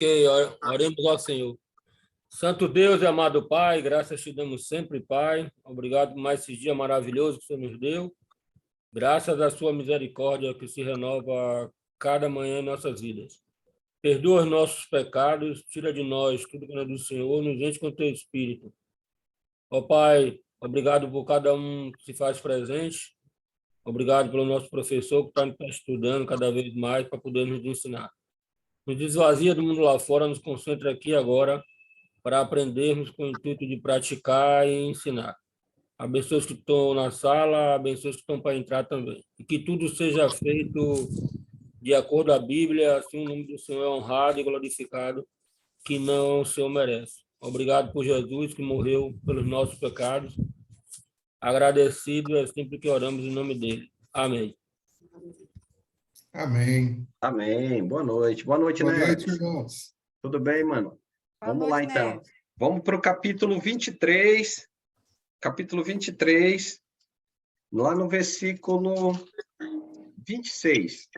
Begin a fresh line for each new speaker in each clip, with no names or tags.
Ok, oremos ao Senhor. Santo Deus e amado Pai, graças te damos sempre, Pai. Obrigado por mais esse dia maravilhoso que o Senhor nos deu. Graças à sua misericórdia que se renova cada manhã em nossas vidas. Perdoa os nossos pecados, tira de nós tudo que não é do Senhor, nos enche com teu Espírito. Ó Pai, obrigado por cada um que se faz presente. Obrigado pelo nosso professor que está estudando cada vez mais para poder nos ensinar. Nos desvazia do mundo lá fora, nos concentra aqui agora para aprendermos com o intuito de praticar e ensinar. Abençoe os que estão na sala, abençoe os que estão para entrar também. E que tudo seja feito de acordo com a Bíblia, assim o nome do Senhor é honrado e glorificado, que não o Senhor merece. Obrigado por Jesus, que morreu pelos nossos pecados. Agradecido é sempre que oramos em nome dele. Amém.
Amém.
Amém. Boa noite. Boa noite,
Boa
Neto.
noite, irmãos.
Tudo bem, mano?
Boa
Vamos
noite,
lá, então.
Neto.
Vamos para o capítulo 23. Capítulo 23, lá no versículo 26.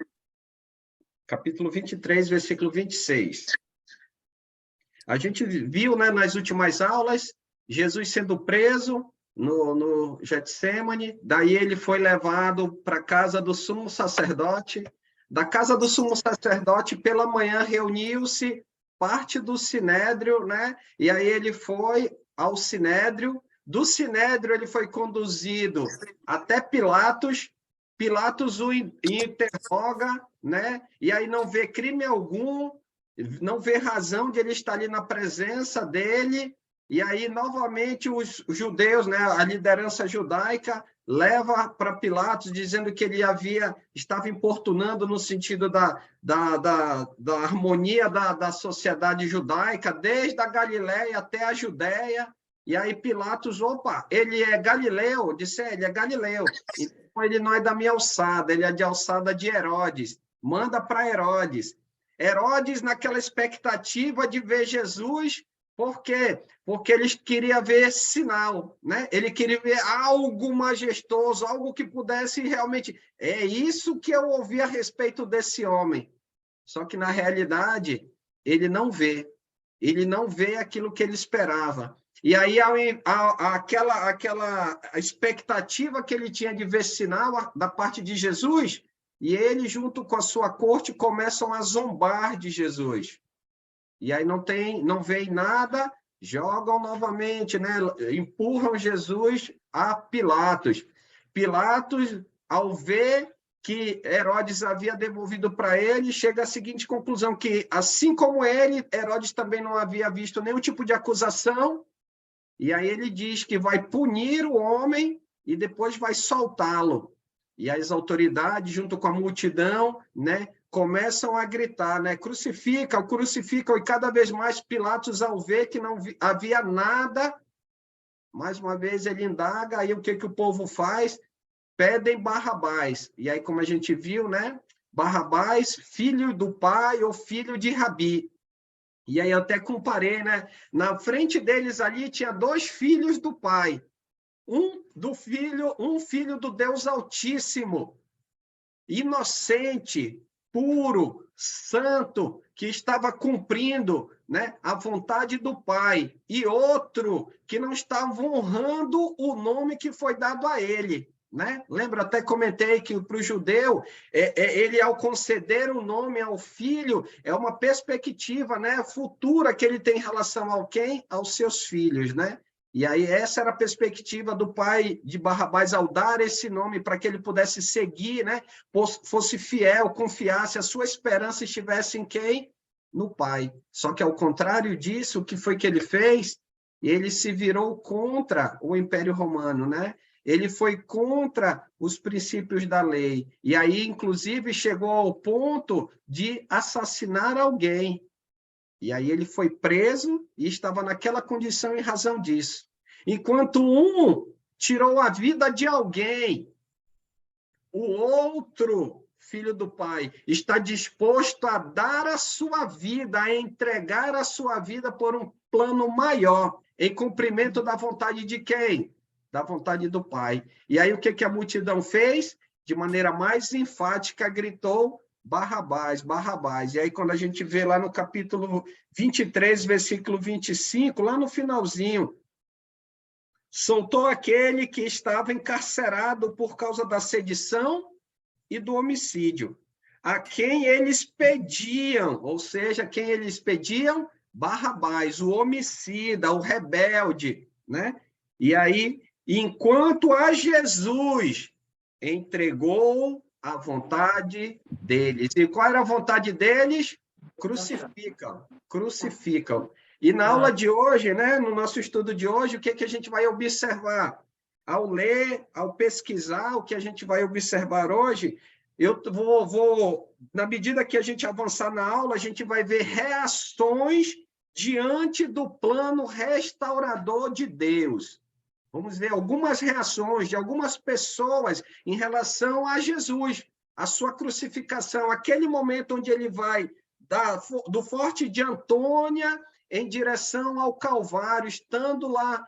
Capítulo 23, versículo 26. A gente viu, né, nas últimas aulas, Jesus sendo preso no Getsêmani, daí ele foi levado para a casa do sumo sacerdote. Da casa do sumo sacerdote, pela manhã, reuniu-se parte do Sinédrio, né? E aí ele foi ao Sinédrio. Do Sinédrio, ele foi conduzido até Pilatos. Pilatos o interroga, né? E aí não vê crime algum, não vê razão de ele estar ali na presença dele. E aí, novamente, os judeus, né, a liderança judaica, leva para Pilatos, dizendo que ele estava importunando no sentido da harmonia da sociedade judaica, desde a Galiléia até a Judéia. E aí Pilatos, opa, ele é galileu? Disse, ele é galileu. Então, ele não é da minha alçada, ele é de alçada de Herodes. Manda para Herodes. Herodes, naquela expectativa de ver Jesus. Por quê? Porque ele queria ver sinal, né? Ele queria ver algo majestoso, algo que pudesse realmente... É isso que eu ouvi a respeito desse homem. Só que, na realidade, ele não vê. Ele não vê aquilo que ele esperava. E aí, aquela expectativa que ele tinha de ver sinal da parte de Jesus, e ele, junto com a sua corte, começam a zombar de Jesus. E aí não veem nada, jogam novamente, né? Empurram Jesus a Pilatos. Pilatos, ao ver que Herodes havia devolvido para ele, chega à seguinte conclusão, que assim como ele, Herodes também não havia visto nenhum tipo de acusação, e aí ele diz que vai punir o homem e depois vai soltá-lo. E as autoridades, junto com a multidão, né, começam a gritar, né? Crucificam, crucificam, e cada vez mais Pilatos, ao ver que não havia nada, mais uma vez ele indaga, aí o que o povo faz? Pedem Barrabás. E aí, como a gente viu, né? Barrabás, filho do pai ou filho de Rabi. E aí eu até comparei, né? Na frente deles ali tinha 2 filhos do pai. Um filho do Deus Altíssimo, inocente, puro, santo, que estava cumprindo, né, a vontade do Pai, e outro que não estava honrando o nome que foi dado a ele. Né? Lembra, até comentei que para o judeu, ele, ao conceder o nome ao filho, é uma perspectiva, né, futura que ele tem em relação ao quem? Aos seus filhos, né? E aí essa era a perspectiva do pai de Barrabás ao dar esse nome para que ele pudesse seguir, né? Fosse fiel, confiasse, a sua esperança estivesse em quem? No pai. Só que ao contrário disso, o que foi que ele fez? Ele se virou contra o Império Romano, né? Ele foi contra os princípios da lei. E aí, inclusive, chegou ao ponto de assassinar alguém. E aí ele foi preso e estava naquela condição em razão disso. Enquanto um tirou a vida de alguém, o outro, filho do pai, está disposto a dar a sua vida, a entregar a sua vida por um plano maior, em cumprimento da vontade de quem? Da vontade do pai. E aí o que a multidão fez? De maneira mais enfática, gritou: Barrabás, Barrabás. E aí, quando a gente vê lá no capítulo 23, versículo 25, lá no finalzinho, soltou aquele que estava encarcerado por causa da sedição e do homicídio, a quem eles pediam, ou seja, quem eles pediam? Barrabás, o homicida, o rebelde, né? E aí, enquanto a Jesus entregou a vontade deles. E qual era a vontade deles? Crucificam, crucificam. E na aula de hoje, né, no nosso estudo de hoje, o que, que a gente vai observar? Ao ler, ao pesquisar, o que a gente vai observar hoje, eu na medida que a gente avançar na aula, a gente vai ver reações diante do plano restaurador de Deus. Vamos ver algumas reações de algumas pessoas em relação a Jesus, a sua crucificação, aquele momento onde ele vai do Forte de Antônia em direção ao Calvário, estando lá,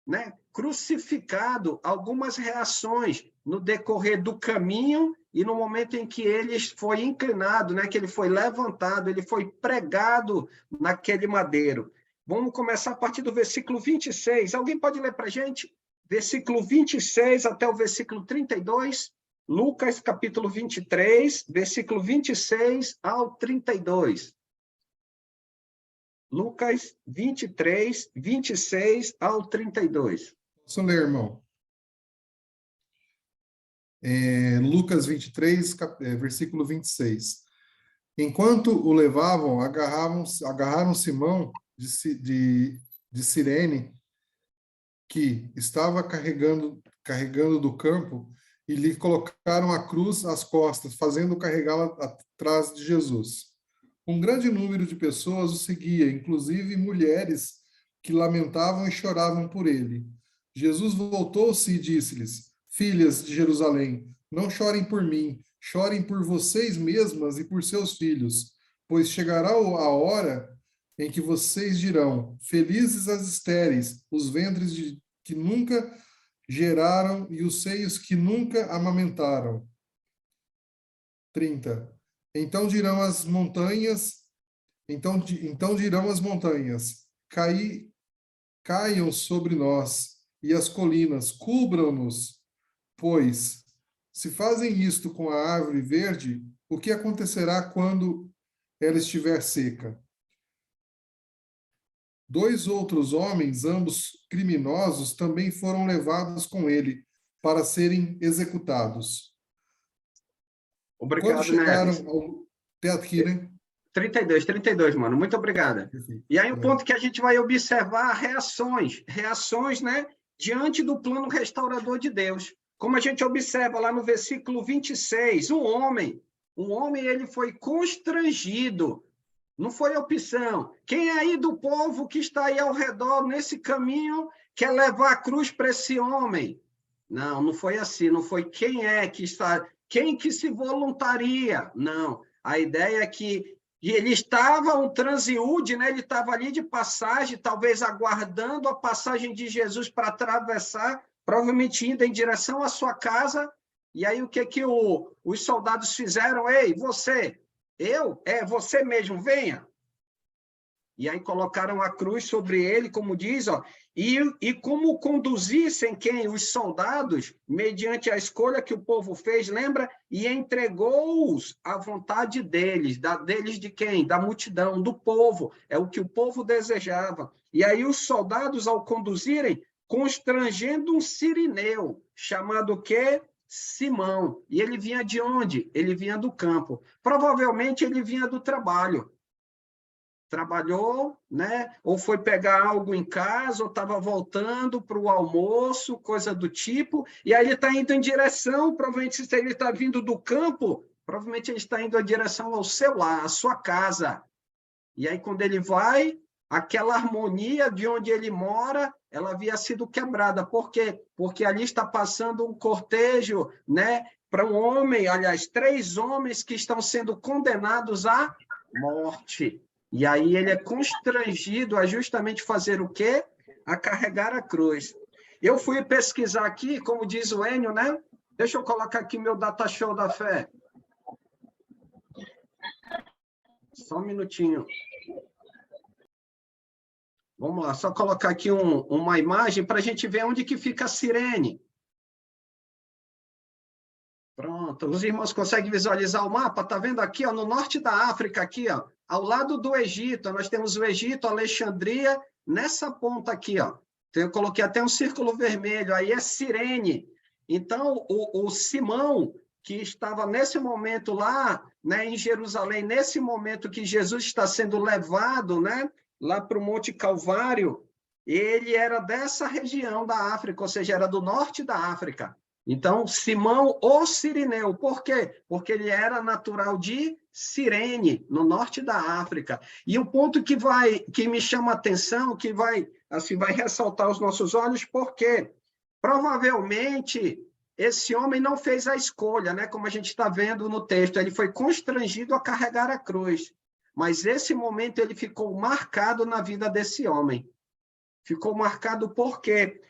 né, crucificado, algumas reações no decorrer do caminho e no momento em que ele foi inclinado, né, que ele foi levantado, ele foi pregado naquele madeiro. Vamos começar a partir do versículo 26. Alguém pode ler para a gente? Versículo 26 até o versículo 32. Lucas, capítulo 23, versículo 26 ao 32. Lucas 23, 26 ao 32.
Posso ler, irmão? Lucas 23, versículo 26. Enquanto o levavam, agarraram Simão de Cirene, que estava carregando do campo, e lhe colocaram a cruz às costas, fazendo carregá-la atrás de Jesus. Um grande número de pessoas o seguia, inclusive mulheres que lamentavam e choravam por ele. Jesus voltou-se e disse-lhes: Filhas de Jerusalém, não chorem por mim, chorem por vocês mesmas e por seus filhos, pois chegará a hora em que vocês dirão: Felizes as estéreis, os ventres que nunca geraram e os seios que nunca amamentaram. 30. Então dirão as montanhas, caiam sobre nós, e as colinas, cubram-nos, pois, se fazem isto com a árvore verde, o que acontecerá quando ela estiver seca? 2 outros homens, ambos criminosos, também foram levados com ele para serem executados.
Obrigado,
Quando chegaram
Neves.
até aqui, né?
32, mano. Muito obrigado.
Perfeito.
E aí o ponto que a gente vai observar, reações, né, diante do plano restaurador de Deus. Como a gente observa lá no versículo 26, um homem, ele foi constrangido. Não foi opção. Quem é aí do povo que está aí ao redor, nesse caminho, quer levar a cruz para esse homem? Não, não foi assim. Não foi quem é que está... Quem que se voluntaria? Não. A ideia é que ele estava um transeúde, né? Ele estava ali de passagem, talvez aguardando a passagem de Jesus para atravessar, provavelmente indo em direção à sua casa. E aí o que os soldados fizeram? Ei, você... você mesmo, venha. E aí colocaram a cruz sobre ele, como diz, ó, e como conduzissem quem? Os soldados, mediante a escolha que o povo fez, lembra? E entregou-os à vontade deles. Deles de quem? Da multidão, do povo. É o que o povo desejava. E aí os soldados, ao conduzirem, constrangendo um sirineu, chamado o quê? Simão. E ele vinha de onde? Ele vinha do campo. Provavelmente ele vinha do trabalho. Trabalhou, né? Ou foi pegar algo em casa, ou estava voltando para o almoço, coisa do tipo. E aí ele está indo em direção, provavelmente se ele está vindo do campo, provavelmente ele está indo em direção ao seu lar, à sua casa. E aí quando ele vai, aquela harmonia de onde ele mora, ela havia sido quebrada. Por quê? Porque ali está passando um cortejo, né, para um homem, aliás, 3 homens que estão sendo condenados à morte. E aí ele é constrangido a justamente fazer o quê? A carregar a cruz. Eu fui pesquisar aqui, como diz o Enio, né? Deixa eu colocar aqui meu data show da fé. Só um minutinho. Vamos lá, só colocar aqui uma imagem para a gente ver onde que fica Cirene. Pronto, os irmãos conseguem visualizar o mapa? Está vendo aqui, ó, no norte da África, aqui, ó, ao lado do Egito, nós temos o Egito, Alexandria, nessa ponta aqui, ó. Então, eu coloquei até um círculo vermelho, aí é Cirene. Então, o Simão, que estava nesse momento lá, né, em Jerusalém, nesse momento que Jesus está sendo levado, né, lá para o Monte Calvário, ele era dessa região da África, ou seja, era do norte da África. Então, Simão, o Cirineu, por quê? Porque ele era natural de Cirene, no norte da África. E o ponto que me chama a atenção, que vai ressaltar os nossos olhos, porque provavelmente esse homem não fez a escolha, né? Como a gente está vendo no texto, ele foi constrangido a carregar a cruz. Mas esse momento ele ficou marcado na vida desse homem. Ficou marcado por quê?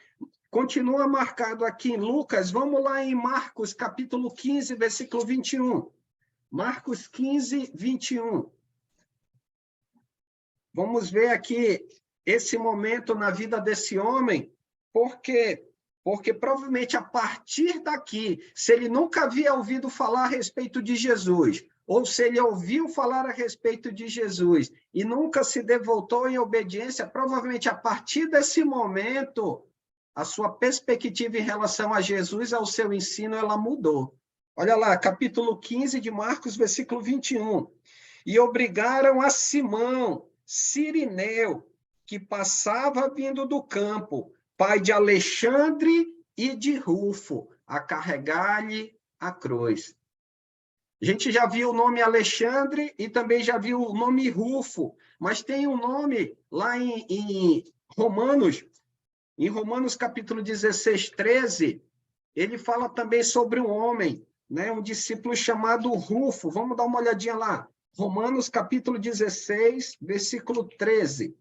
Continua marcado aqui em Lucas, vamos lá em Marcos, capítulo 15, versículo 21. Marcos 15, 21. Vamos ver aqui esse momento na vida desse homem, porque provavelmente a partir daqui, se ele nunca havia ouvido falar a respeito de Jesus, ou se ele ouviu falar a respeito de Jesus e nunca se devotou em obediência, provavelmente a partir desse momento, a sua perspectiva em relação a Jesus, ao seu ensino, ela mudou. Olha lá, capítulo 15 de Marcos, versículo 21. E obrigaram a Simão, Cirineu, que passava vindo do campo, pai de Alexandre e de Rufo, a carregar-lhe a cruz. A gente já viu o nome Alexandre e também já viu o nome Rufo, mas tem um nome lá em Romanos, em Romanos capítulo 16, 13, ele fala também sobre um homem, né, um discípulo chamado Rufo. Vamos dar uma olhadinha lá. Romanos capítulo 16, versículo 13.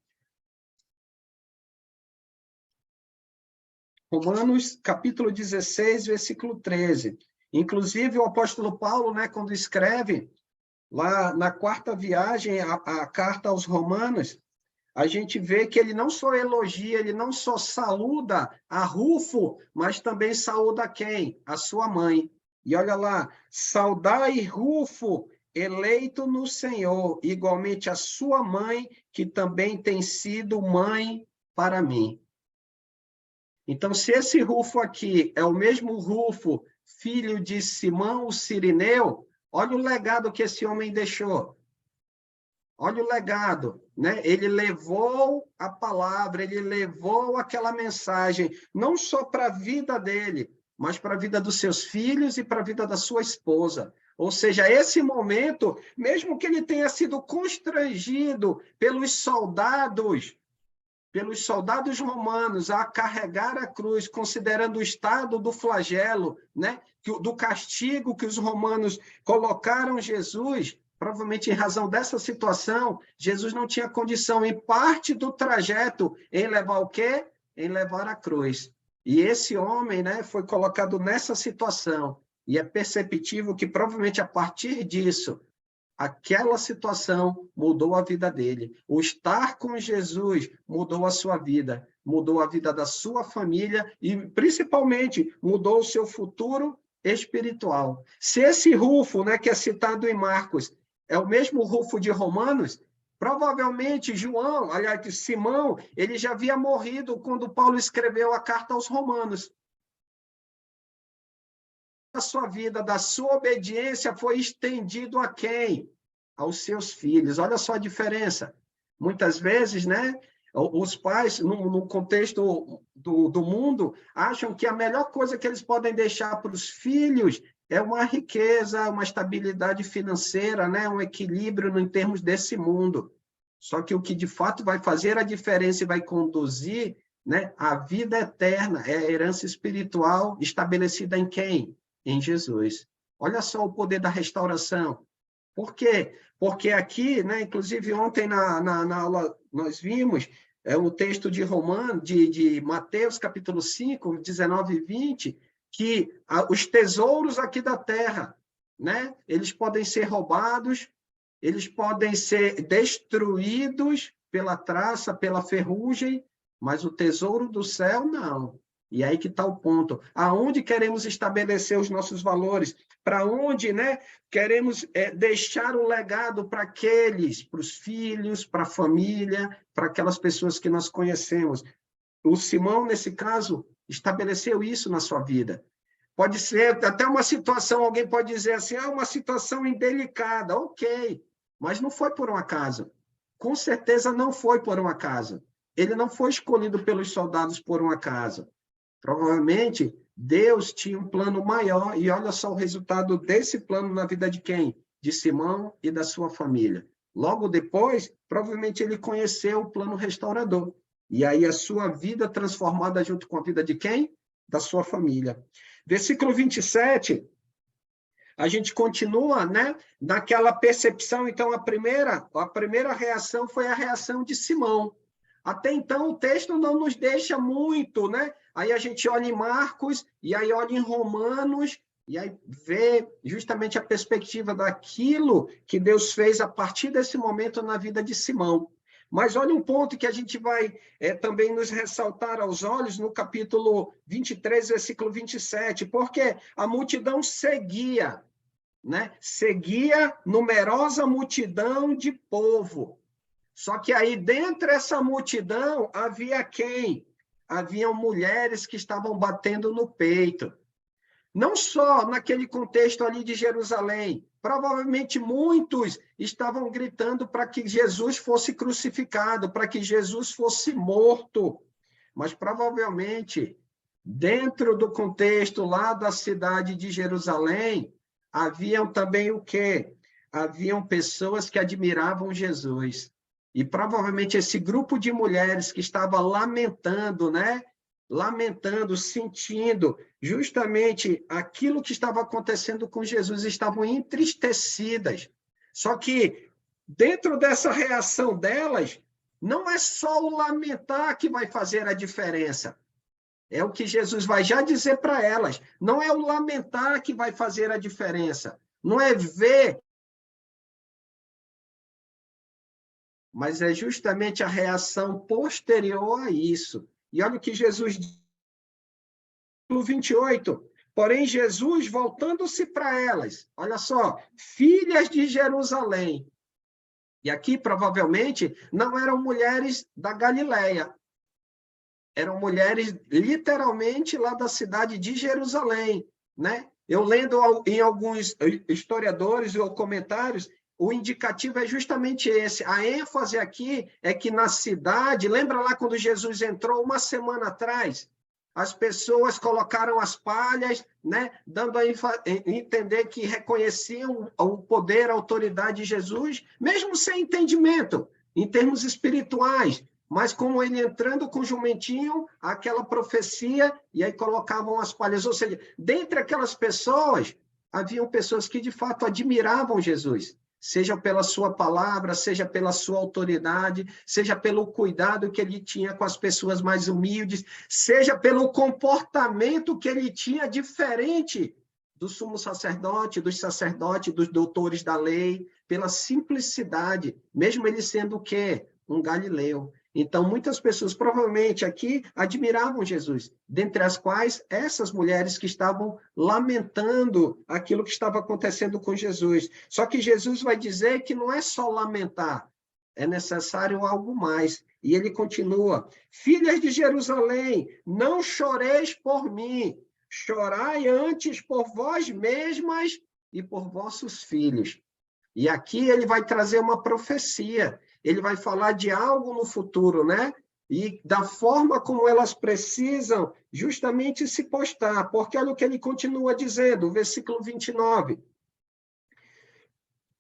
Romanos capítulo 16, versículo 13. Inclusive, o apóstolo Paulo, né, quando escreve lá na quarta viagem, a carta aos Romanos, a gente vê que ele não só elogia, ele não só saúda a Rufo, mas também saúda quem? A sua mãe. E olha lá, saudai Rufo, eleito no Senhor, igualmente a sua mãe, que também tem sido mãe para mim. Então, se esse Rufo aqui é o mesmo Rufo, filho de Simão, o Cirineu, olha o legado que esse homem deixou. Olha o legado, né? Ele levou a palavra, ele levou aquela mensagem, não só para a vida dele, mas para a vida dos seus filhos e para a vida da sua esposa. Ou seja, esse momento, mesmo que ele tenha sido constrangido pelos soldados romanos a carregar a cruz, considerando o estado do flagelo, né? Do castigo que os romanos colocaram Jesus, provavelmente em razão dessa situação, Jesus não tinha condição, em parte do trajeto, em levar o quê? Em levar a cruz. E esse homem, né, foi colocado nessa situação. E é perceptível que, provavelmente, a partir disso, aquela situação mudou a vida dele. O estar com Jesus mudou a sua vida, mudou a vida da sua família e, principalmente, mudou o seu futuro espiritual. Se esse Rufo, né, que é citado em Marcos, é o mesmo Rufo de Romanos, provavelmente João, aliás, Simão, ele já havia morrido quando Paulo escreveu a carta aos Romanos. A sua vida, da sua obediência, foi estendido a quem? Aos seus filhos. Olha só a diferença. Muitas vezes, né, os pais, no contexto do mundo, acham que a melhor coisa que eles podem deixar para os filhos é uma riqueza, uma estabilidade financeira, né, um equilíbrio em termos desse mundo. Só que o que de fato vai fazer a diferença e vai conduzir, né, a vida eterna é a herança espiritual estabelecida em quem? Em Jesus. Olha só o poder da restauração. Por quê? Porque aqui, né, inclusive ontem na aula nós vimos o texto de de Mateus, capítulo 5, 19 e 20, que os tesouros aqui da terra, né, eles podem ser roubados, eles podem ser destruídos pela traça, pela ferrugem, mas o tesouro do céu, não. E aí que está o ponto. Aonde queremos estabelecer os nossos valores? Para onde, né, queremos deixar um legado para aqueles, para os filhos, para a família, para aquelas pessoas que nós conhecemos? O Simão, nesse caso, estabeleceu isso na sua vida. Pode ser até uma situação, alguém pode dizer assim, uma situação indelicada, ok, mas não foi por um acaso. Com certeza não foi por um acaso. Ele não foi escolhido pelos soldados por um acaso. Provavelmente, Deus tinha um plano maior, e olha só o resultado desse plano na vida de quem? De Simão e da sua família. Logo depois, provavelmente ele conheceu o plano restaurador. E aí a sua vida transformada junto com a vida de quem? Da sua família. Versículo 27, a gente continua, né, naquela percepção. Então, a primeira reação foi a reação de Simão. Até então, o texto não nos deixa muito, né? Aí a gente olha em Marcos, e aí olha em Romanos, e aí vê justamente a perspectiva daquilo que Deus fez a partir desse momento na vida de Simão. Mas olha um ponto que a gente vai também nos ressaltar aos olhos no capítulo 23, versículo 27, porque a multidão seguia, né? Seguia numerosa multidão de povo. Só que aí, dentro dessa multidão, havia quem? Haviam mulheres que estavam batendo no peito. Não só naquele contexto ali de Jerusalém, provavelmente muitos estavam gritando para que Jesus fosse crucificado, para que Jesus fosse morto. Mas provavelmente, dentro do contexto lá da cidade de Jerusalém, haviam também o quê? Haviam pessoas que admiravam Jesus. E provavelmente esse grupo de mulheres que estava lamentando, né? Lamentando, sentindo justamente aquilo que estava acontecendo com Jesus, estavam entristecidas. Só que dentro dessa reação delas, não é só o lamentar que vai fazer a diferença. É o que Jesus vai já dizer para elas. Não é o lamentar que vai fazer a diferença. Não é ver, mas é justamente a reação posterior a isso. E olha o que Jesus diz no 28. Porém, Jesus, voltando-se para elas, olha só, filhas de Jerusalém. E aqui, provavelmente, não eram mulheres da Galileia. Eram mulheres, literalmente, lá da cidade de Jerusalém, né? Eu lendo em alguns historiadores ou comentários, o indicativo é justamente esse. A ênfase aqui é que na cidade, lembra lá quando Jesus entrou uma semana atrás? As pessoas colocaram as palhas, né, dando a entender que reconheciam o poder, a autoridade de Jesus, mesmo sem entendimento, em termos espirituais, mas como ele entrando com o jumentinho, aquela profecia, e aí colocavam as palhas. Ou seja, dentre aquelas pessoas, haviam pessoas que de fato admiravam Jesus, seja pela sua palavra, seja pela sua autoridade, seja pelo cuidado que ele tinha com as pessoas mais humildes, seja pelo comportamento que ele tinha diferente do sumo sacerdote, dos doutores da lei, pela simplicidade, mesmo ele sendo o quê? Um galileu. Então, muitas pessoas, provavelmente aqui, admiravam Jesus, dentre as quais essas mulheres que estavam lamentando aquilo que estava acontecendo com Jesus. Só que Jesus vai dizer que não é só lamentar, é necessário algo mais. E ele continua, filhas de Jerusalém, não choreis por mim, chorai antes por vós mesmas e por vossos filhos. E aqui ele vai trazer uma profecia, ele vai falar de algo no futuro, né? E da forma como elas precisam justamente se postar, porque olha o que ele continua dizendo, o versículo 29.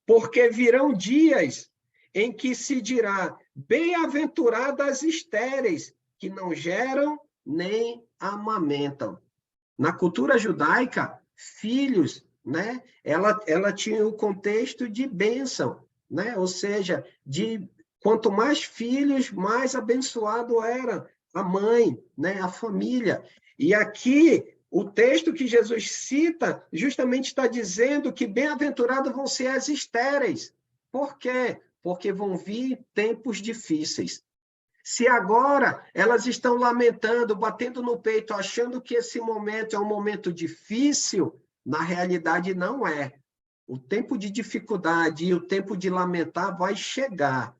Porque virão dias em que se dirá, bem-aventuradas estéreis, que não geram nem amamentam. Na cultura judaica, filhos, né? Ela tinha o contexto de bênção, né? Ou seja, de quanto mais filhos, mais abençoado era a mãe, né? A família. E aqui, o texto que Jesus cita justamente está dizendo que bem-aventurados vão ser as estéreis, Por quê? Porque vão vir tempos difíceis. Se agora elas estão lamentando, batendo no peito, achando que esse momento é um momento difícil, na realidade não é. O tempo de dificuldade e o tempo de lamentar vai chegar.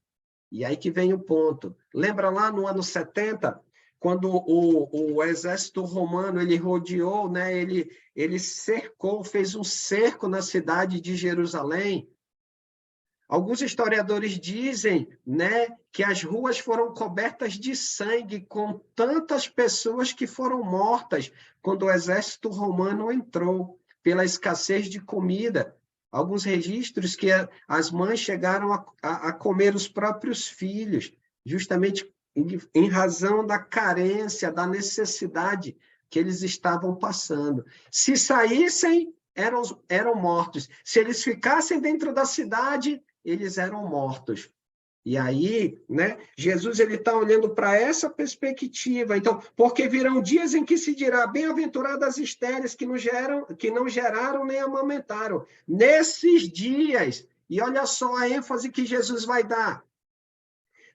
E aí que vem o ponto. Lembra lá no ano 70, quando o exército romano ele rodeou, né? Ele cercou, fez um cerco na cidade de Jerusalém. Alguns historiadores dizem, né, que as ruas foram cobertas de sangue com tantas pessoas que foram mortas quando o exército romano entrou, pela escassez de comida. Alguns registros que as mães chegaram a comer os próprios filhos, justamente em razão da carência, da necessidade que eles estavam passando. Se saíssem, eram mortos. Se eles ficassem dentro da cidade, eles eram mortos. E aí, né, Jesus ele está olhando para essa perspectiva. Então, porque virão dias em que se dirá, bem-aventuradas as estéreis que não geraram nem amamentaram. Nesses dias, e olha só a ênfase que Jesus vai dar.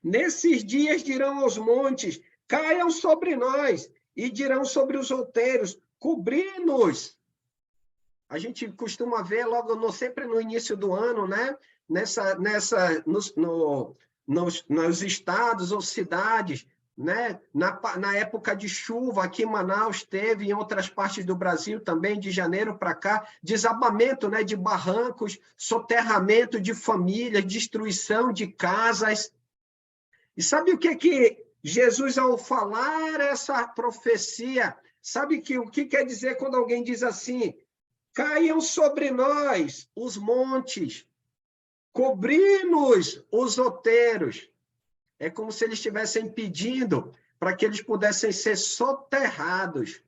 Nesses dias dirão aos montes, caiam sobre nós, e dirão sobre os outeiros, cobri-nos. A gente costuma ver logo sempre no início do ano, né? Nos estados ou cidades, né? Na época de chuva, aqui em Manaus teve, em outras partes do Brasil também, de janeiro para cá, desabamento, né? De barrancos, soterramento de famílias, destruição de casas. E sabe o que Jesus, ao falar essa profecia, sabe o que quer dizer quando alguém diz assim, caiam sobre nós os montes, cobri-nos os outeiros. É como se eles estivessem pedindo para que eles pudessem ser soterrados.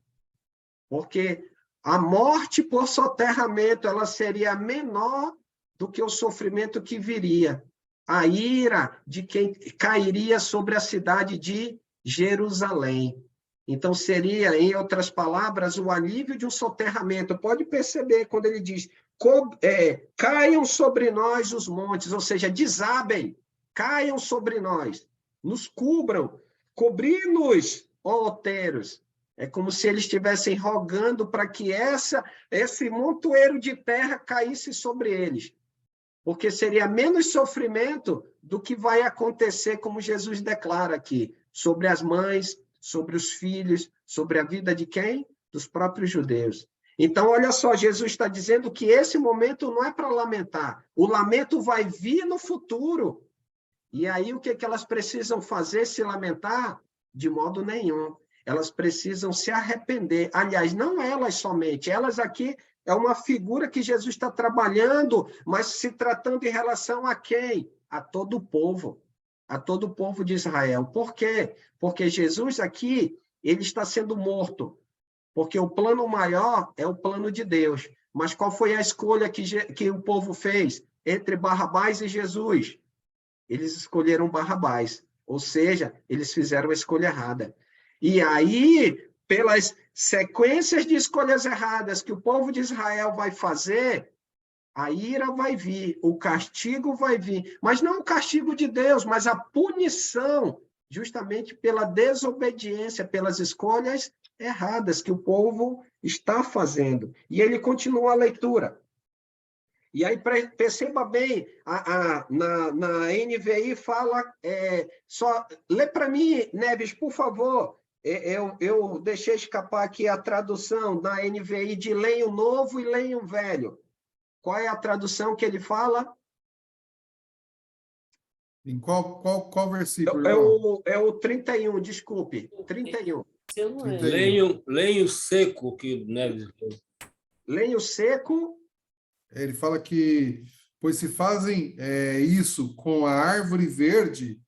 Porque a morte por soterramento ela seria menor do que o sofrimento que viria. A ira de quem cairia sobre a cidade de Jerusalém. Então, seria, em outras palavras, o alívio de um soterramento. Pode perceber quando ele diz, caiam sobre nós os montes, ou seja, desabem, caiam sobre nós, nos cubram, cobri-nos, ó outeiros. É como se eles estivessem rogando para que esse montoeiro de terra caísse sobre eles. Porque seria menos sofrimento do que vai acontecer, como Jesus declara aqui, sobre as mães, sobre os filhos, sobre a vida de quem? Dos próprios judeus. Então, olha só, Jesus está dizendo que esse momento não é para lamentar. O lamento vai vir no futuro. E aí, o que elas precisam fazer? Se lamentar? De modo nenhum. Elas precisam se arrepender. Aliás, não elas somente. Elas aqui é uma figura que Jesus está trabalhando, mas se tratando em relação a quem? A todo o povo. A todo o povo de Israel. Por quê? Porque Jesus aqui, ele está sendo morto. Porque o plano maior é o plano de Deus. Mas qual foi a escolha que o povo fez entre Barrabás e Jesus? Eles escolheram Barrabás. Ou seja, eles fizeram a escolha errada. E aí, pelas sequências de escolhas erradas que o povo de Israel vai fazer, a ira vai vir, o castigo vai vir. Mas não o castigo de Deus, mas a punição, justamente pela desobediência, pelas escolhas erradas que o povo está fazendo. E ele continua a leitura. E aí, perceba bem, na NVI fala, lê para mim, Neves, por favor, eu deixei escapar aqui a tradução da NVI de lenho novo e lenho velho. Qual é a tradução que ele fala?
Em qual versículo?
É o 31, desculpe, 31.
Lenho seco que Neves.
Lenho seco.
Ele fala que, pois se fazem isso com a árvore verde,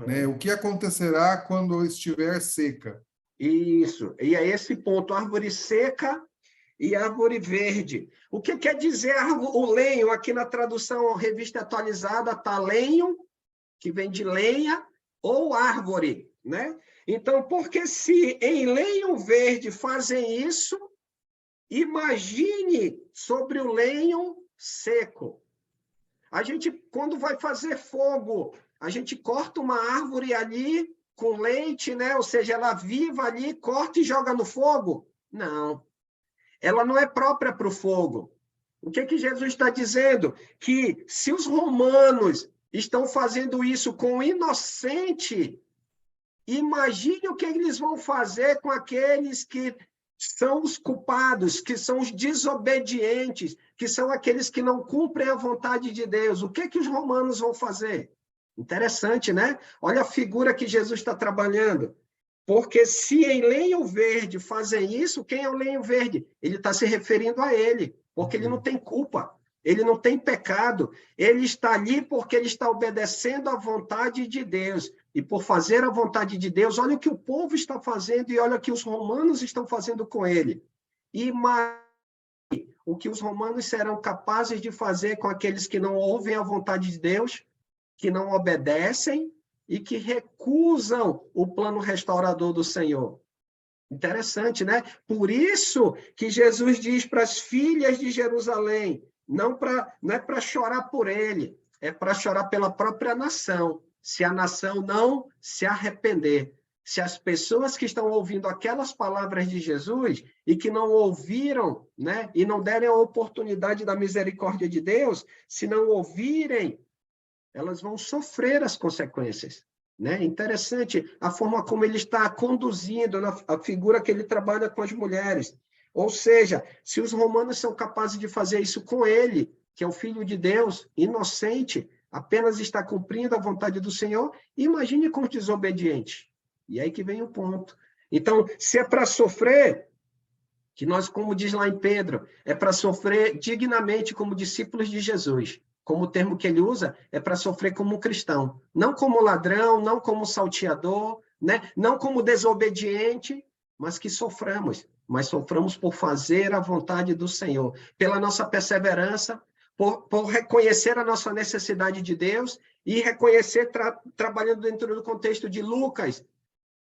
né, o que acontecerá quando estiver seca?
Isso, e é esse ponto, árvore seca e árvore verde. O que quer dizer o lenho? Aqui na tradução revista atualizada está lenho, que vem de lenha, ou árvore, né? Então, porque se em lenho verde fazem isso, imagine sobre o lenho seco. A gente, quando vai fazer fogo, a gente corta uma árvore ali com leite, né? Ou seja, ela viva ali, corta e joga no fogo? Não. Ela não é própria para o fogo. O que Jesus está dizendo? Que se os romanos estão fazendo isso com o inocente, imagine o que eles vão fazer com aqueles que são os culpados, que são os desobedientes, que são aqueles que não cumprem a vontade de Deus. O que os romanos vão fazer? Interessante, né? Olha a figura que Jesus está trabalhando. Porque se em lenho verde fazem isso, quem é o lenho verde? Ele está se referindo a ele, porque ele não tem culpa, ele não tem pecado, ele está ali porque ele está obedecendo à vontade de Deus. E por fazer a vontade de Deus, olha o que o povo está fazendo e olha o que os romanos estão fazendo com ele. Imagine o que os romanos serão capazes de fazer com aqueles que não ouvem a vontade de Deus, que não obedecem e que recusam o plano restaurador do Senhor. Interessante, né? Por isso que Jesus diz para as filhas de Jerusalém, não é para chorar por ele, é para chorar pela própria nação, se a nação não se arrepender. Se as pessoas que estão ouvindo aquelas palavras de Jesus e que não ouviram, né, e não derem a oportunidade da misericórdia de Deus, se não ouvirem, elas vão sofrer as consequências. Né? Interessante a forma como ele está conduzindo, a figura que ele trabalha com as mulheres. Ou seja, se os romanos são capazes de fazer isso com ele, que é o Filho de Deus, inocente, apenas está cumprindo a vontade do Senhor, imagine com os desobedientes. E aí que vem o ponto. Então, se é para sofrer, que nós, como diz lá em Pedro, é para sofrer dignamente como discípulos de Jesus. Como o termo que ele usa, é para sofrer como cristão. Não como ladrão, não como salteador, né? Não como desobediente, mas que soframos. Mas soframos por fazer a vontade do Senhor. Pela nossa perseverança, por reconhecer a nossa necessidade de Deus e reconhecer, trabalhando dentro do contexto de Lucas,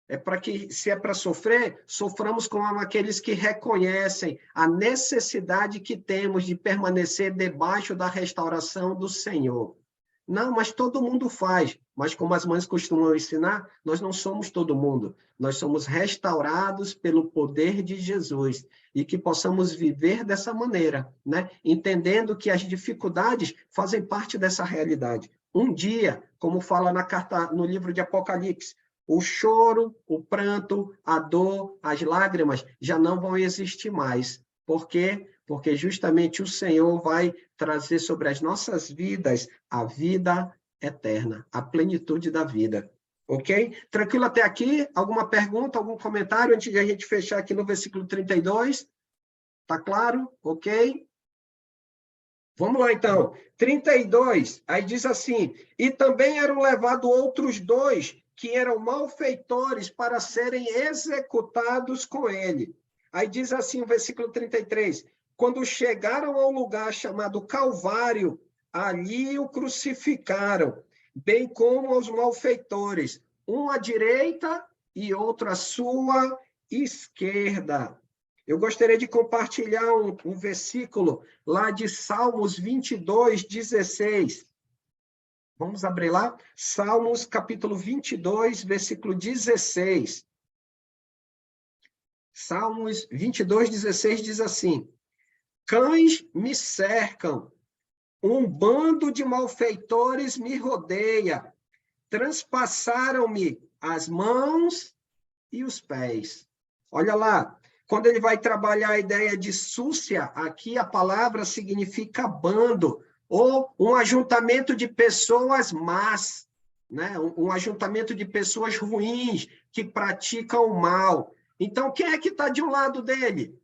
é para que, se é para sofrer, soframos com aqueles que reconhecem a necessidade que temos de permanecer debaixo da restauração do Senhor. Não, mas todo mundo faz. Mas como as mães costumam ensinar, nós não somos todo mundo. Nós somos restaurados pelo poder de Jesus. E que possamos viver dessa maneira, né? Entendendo que as dificuldades fazem parte dessa realidade. Um dia, como fala na carta, no livro de Apocalipse, o choro, o pranto, a dor, as lágrimas já não vão existir mais. Por quê? Porque justamente o Senhor vai trazer sobre as nossas vidas a vida eterna, a plenitude da vida. Ok? Tranquilo até aqui? Alguma pergunta, algum comentário antes de a gente fechar aqui no versículo 32? Tá claro? Ok? Vamos lá, então. 32, aí diz assim, e também eram levados outros dois que eram malfeitores para serem executados com ele. Aí diz assim o versículo 33, quando chegaram ao lugar chamado Calvário, ali o crucificaram, bem como os malfeitores, um à direita e outro à sua esquerda. Eu gostaria de compartilhar um versículo lá de Salmos 22, 16. Vamos abrir lá? Salmos, capítulo 22, versículo 16. Salmos 22, 16 diz assim, cães me cercam, um bando de malfeitores me rodeia, transpassaram-me as mãos e os pés. Olha lá, quando ele vai trabalhar a ideia de súcia, aqui a palavra significa bando, ou um ajuntamento de pessoas más, né? Um ajuntamento de pessoas ruins, que praticam o mal. Então, quem é que está de um lado dele?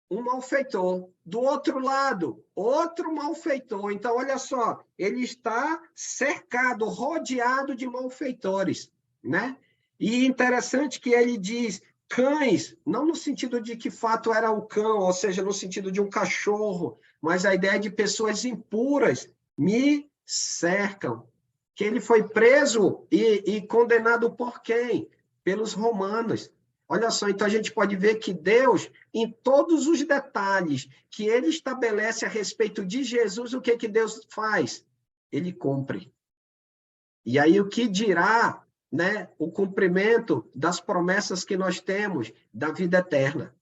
Um malfeitor. Do outro lado, outro malfeitor. Então, olha só, ele está cercado, rodeado de malfeitores, né? E interessante que ele diz cães, não no sentido de que fato era o cão, ou seja, no sentido de um cachorro, mas a ideia de pessoas impuras me cercam. Que ele foi preso e condenado por quem? Pelos romanos. Olha só, então a gente pode ver que Deus, em todos os detalhes que ele estabelece a respeito de Jesus, o que que Deus faz? Ele cumpre. E aí o que dirá, né, o cumprimento das promessas que nós temos da vida eterna,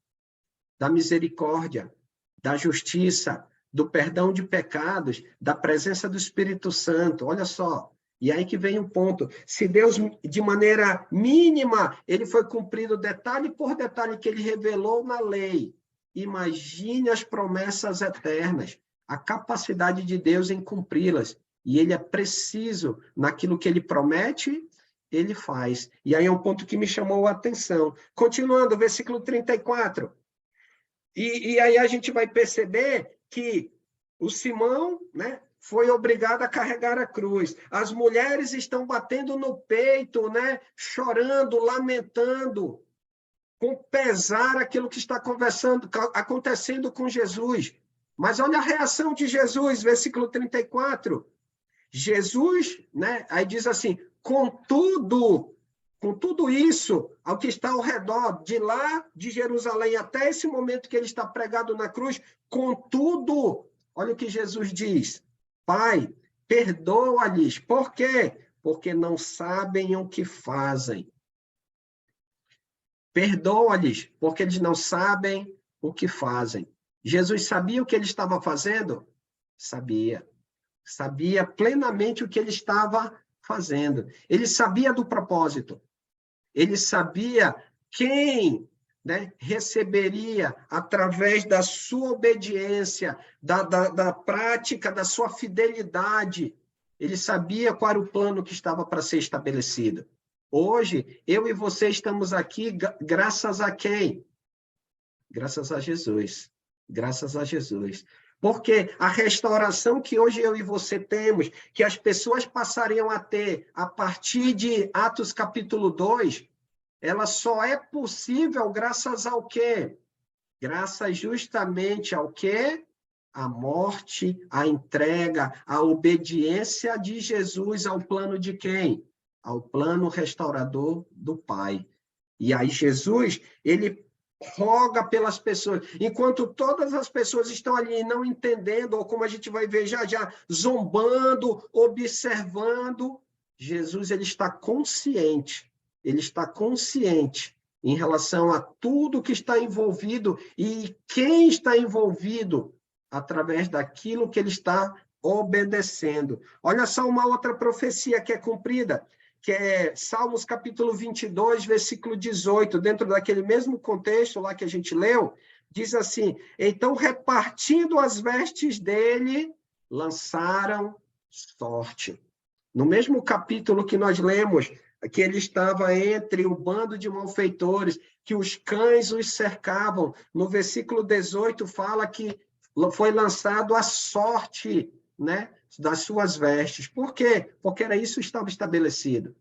da misericórdia, da justiça, do perdão de pecados, da presença do Espírito Santo. Olha só. E aí que vem o ponto. Se Deus, de maneira mínima, ele foi cumprido detalhe por detalhe que ele revelou na lei. Imagine as promessas eternas, a capacidade de Deus em cumpri-las. E ele é preciso naquilo que ele promete, ele faz. E aí é um ponto que me chamou a atenção. Continuando, versículo 34. E aí a gente vai perceber que o Simão, né, foi obrigado a carregar a cruz. As mulheres estão batendo no peito, né, chorando, lamentando, com pesar aquilo que está acontecendo com Jesus. Mas olha a reação de Jesus, versículo 34. Jesus, né, aí diz assim, com tudo isso, ao que está ao redor, de lá de Jerusalém até esse momento que ele está pregado na cruz, contudo, olha o que Jesus diz, Pai, perdoa-lhes. Por quê? Porque não sabem o que fazem. Perdoa-lhes, porque eles não sabem o que fazem. Jesus sabia o que ele estava fazendo? Sabia. Sabia plenamente o que ele estava fazendo. Ele sabia do propósito. Ele sabia quem, né, receberia, através da sua obediência, da prática, da sua fidelidade. Ele sabia qual era o plano que estava para ser estabelecido. Hoje, eu e você estamos aqui graças a quem? Graças a Jesus. Graças a Jesus. Porque a restauração que hoje eu e você temos, que as pessoas passariam a ter a partir de Atos capítulo 2, ela só é possível graças ao quê? Graças justamente ao quê? A morte, a entrega, a obediência de Jesus ao plano de quem? Ao plano restaurador do Pai. E aí Jesus, ele roga pelas pessoas, enquanto todas as pessoas estão ali não entendendo, ou como a gente vai ver já, zombando, observando, Jesus ele está consciente em relação a tudo que está envolvido e quem está envolvido através daquilo que ele está obedecendo. Olha só uma outra profecia que é cumprida, que é Salmos capítulo 22, versículo 18, dentro daquele mesmo contexto lá que a gente leu, diz assim, então repartindo as vestes dele, lançaram sorte. No mesmo capítulo que nós lemos, que ele estava entre o bando de malfeitores, que os cães os cercavam, no versículo 18 fala que foi lançado a sorte, né, das suas vestes. Por quê? Porque era isso que estava estabelecido.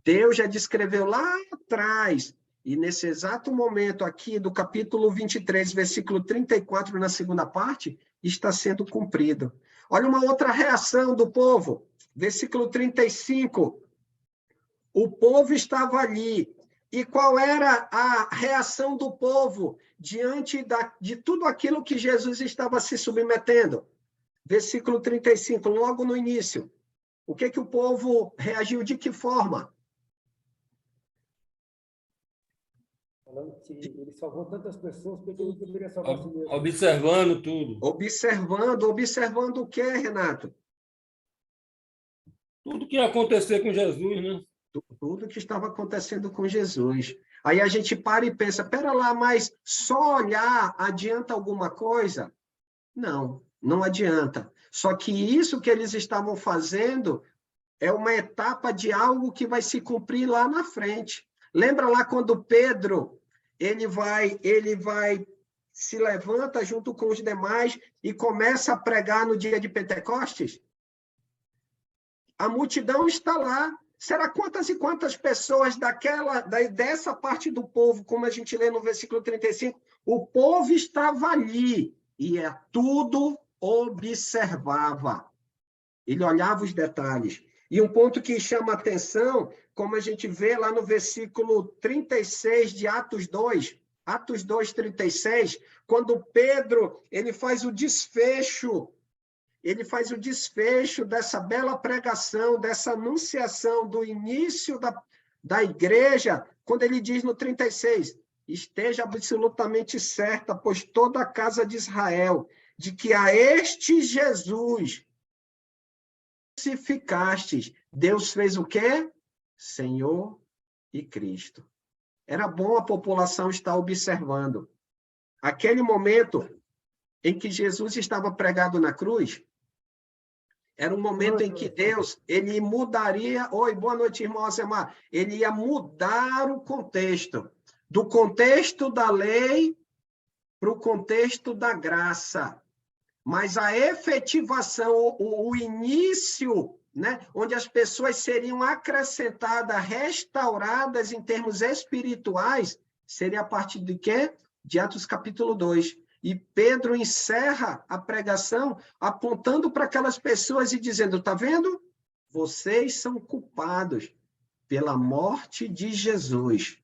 Deus já descreveu lá atrás, e nesse exato momento aqui do capítulo 23, versículo 34, na segunda parte, está sendo cumprido. Olha uma outra reação do povo, versículo 35. O povo estava ali. E qual era a reação do povo diante de tudo aquilo que Jesus estava se submetendo? Versículo 35, logo no início. O que o povo reagiu? De que forma?
Falando que ele salvou tantas pessoas, porque ele deveria salvar si mesmo.
Observando tudo.
Observando o quê, Renato?
Tudo que ia acontecer com Jesus, né?
Tudo que estava acontecendo com Jesus. Aí a gente para e pensa, pera lá, mas só olhar adianta alguma coisa? Não, não adianta. Só que isso que eles estavam fazendo é uma etapa de algo que vai se cumprir lá na frente. Lembra lá quando Pedro, ele vai se levanta junto com os demais e começa a pregar no dia de Pentecostes? A multidão está lá. Será quantas e quantas pessoas dessa parte do povo, como a gente lê no versículo 35, o povo estava ali e tudo observava. Ele olhava os detalhes. E um ponto que chama atenção, como a gente vê lá no versículo 36 de Atos 2, Atos 2, 36, quando Pedro ele faz o desfecho dessa bela pregação, dessa anunciação do início da igreja, quando ele diz no 36, esteja absolutamente certa, pois toda a casa de Israel, de que a este Jesus crucificastes, Deus fez o quê? Senhor e Cristo. Era bom a população estar observando. Aquele momento em que Jesus estava pregado na cruz, era um momento em que Deus, ele mudaria... Oi, boa noite, irmão Alcemar. Ele ia mudar o contexto. Do contexto da lei para o contexto da graça. Mas a efetivação, o início, né, onde as pessoas seriam acrescentadas, restauradas em termos espirituais, seria a partir de quê? De Atos capítulo 2. E Pedro encerra a pregação apontando para aquelas pessoas e dizendo, tá vendo? Vocês são culpados pela morte de Jesus.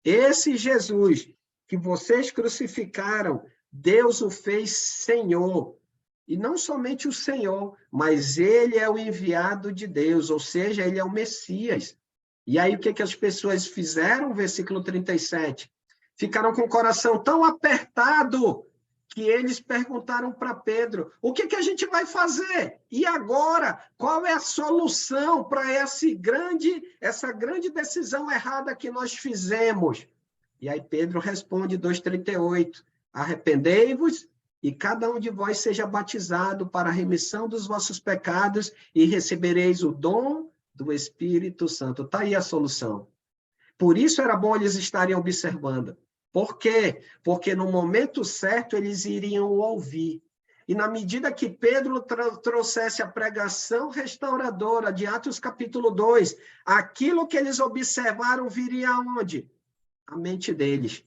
Esse Jesus que vocês crucificaram, Deus o fez Senhor. E não somente o Senhor, mas ele é o enviado de Deus, ou seja, ele é o Messias. E aí o que as pessoas fizeram? Versículo 37. Ficaram com o coração tão apertado que eles perguntaram para Pedro, o que a gente vai fazer? E agora? Qual é a solução para essa grande decisão errada que nós fizemos? E aí Pedro responde, 2,38, arrependei-vos e cada um de vós seja batizado para a remissão dos vossos pecados e recebereis o dom do Espírito Santo. Está aí a solução. Por isso era bom eles estarem observando. Por quê? Porque no momento certo eles iriam ouvir. E na medida que Pedro trouxesse a pregação restauradora de Atos capítulo 2, aquilo que eles observaram viria aonde? A mente deles.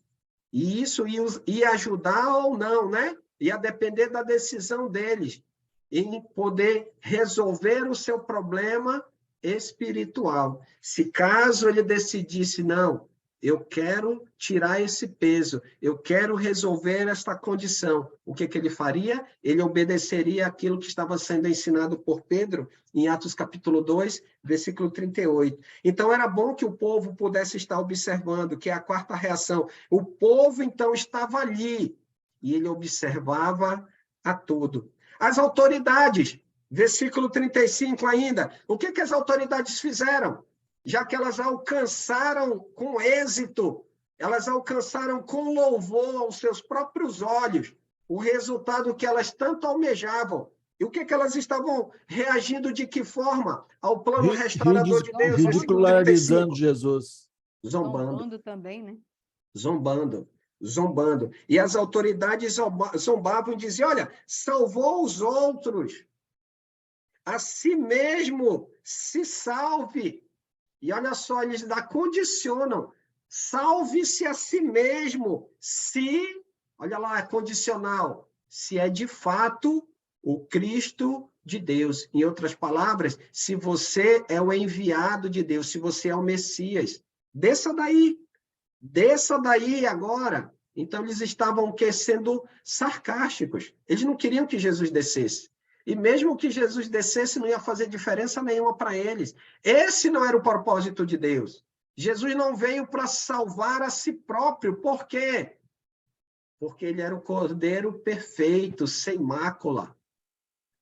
E isso ia ajudar ou não, né? Ia depender da decisão deles em poder resolver o seu problema espiritual. Se caso ele decidisse, não, eu quero tirar esse peso, eu quero resolver esta condição. O que ele faria? Ele obedeceria aquilo que estava sendo ensinado por Pedro em Atos capítulo 2, versículo 38. Então, era bom que o povo pudesse estar observando, que é a quarta reação. O povo, então, estava ali, e ele observava a tudo. As autoridades, versículo 35 ainda, o que as autoridades fizeram? Já que elas alcançaram com êxito, elas alcançaram com louvor aos seus próprios olhos o resultado que elas tanto almejavam. E o que elas estavam reagindo de que forma ao plano restaurador de Deus?
Ridicularizando Jesus.
Zombando
também, né?
Zombando. E as autoridades zombavam e diziam, olha, salvou os outros, a si mesmo se salve. E olha só, eles ainda condicionam. Salve-se a si mesmo, se, olha lá, é condicional, se é de fato o Cristo de Deus. Em outras palavras, se você é o enviado de Deus, se você é o Messias. Desça daí agora. Então, eles estavam sendo sarcásticos. Eles não queriam que Jesus descesse. E mesmo que Jesus descesse, não ia fazer diferença nenhuma para eles. Esse não era o propósito de Deus. Jesus não veio para salvar a si próprio. Por quê? Porque ele era o Cordeiro perfeito, sem mácula,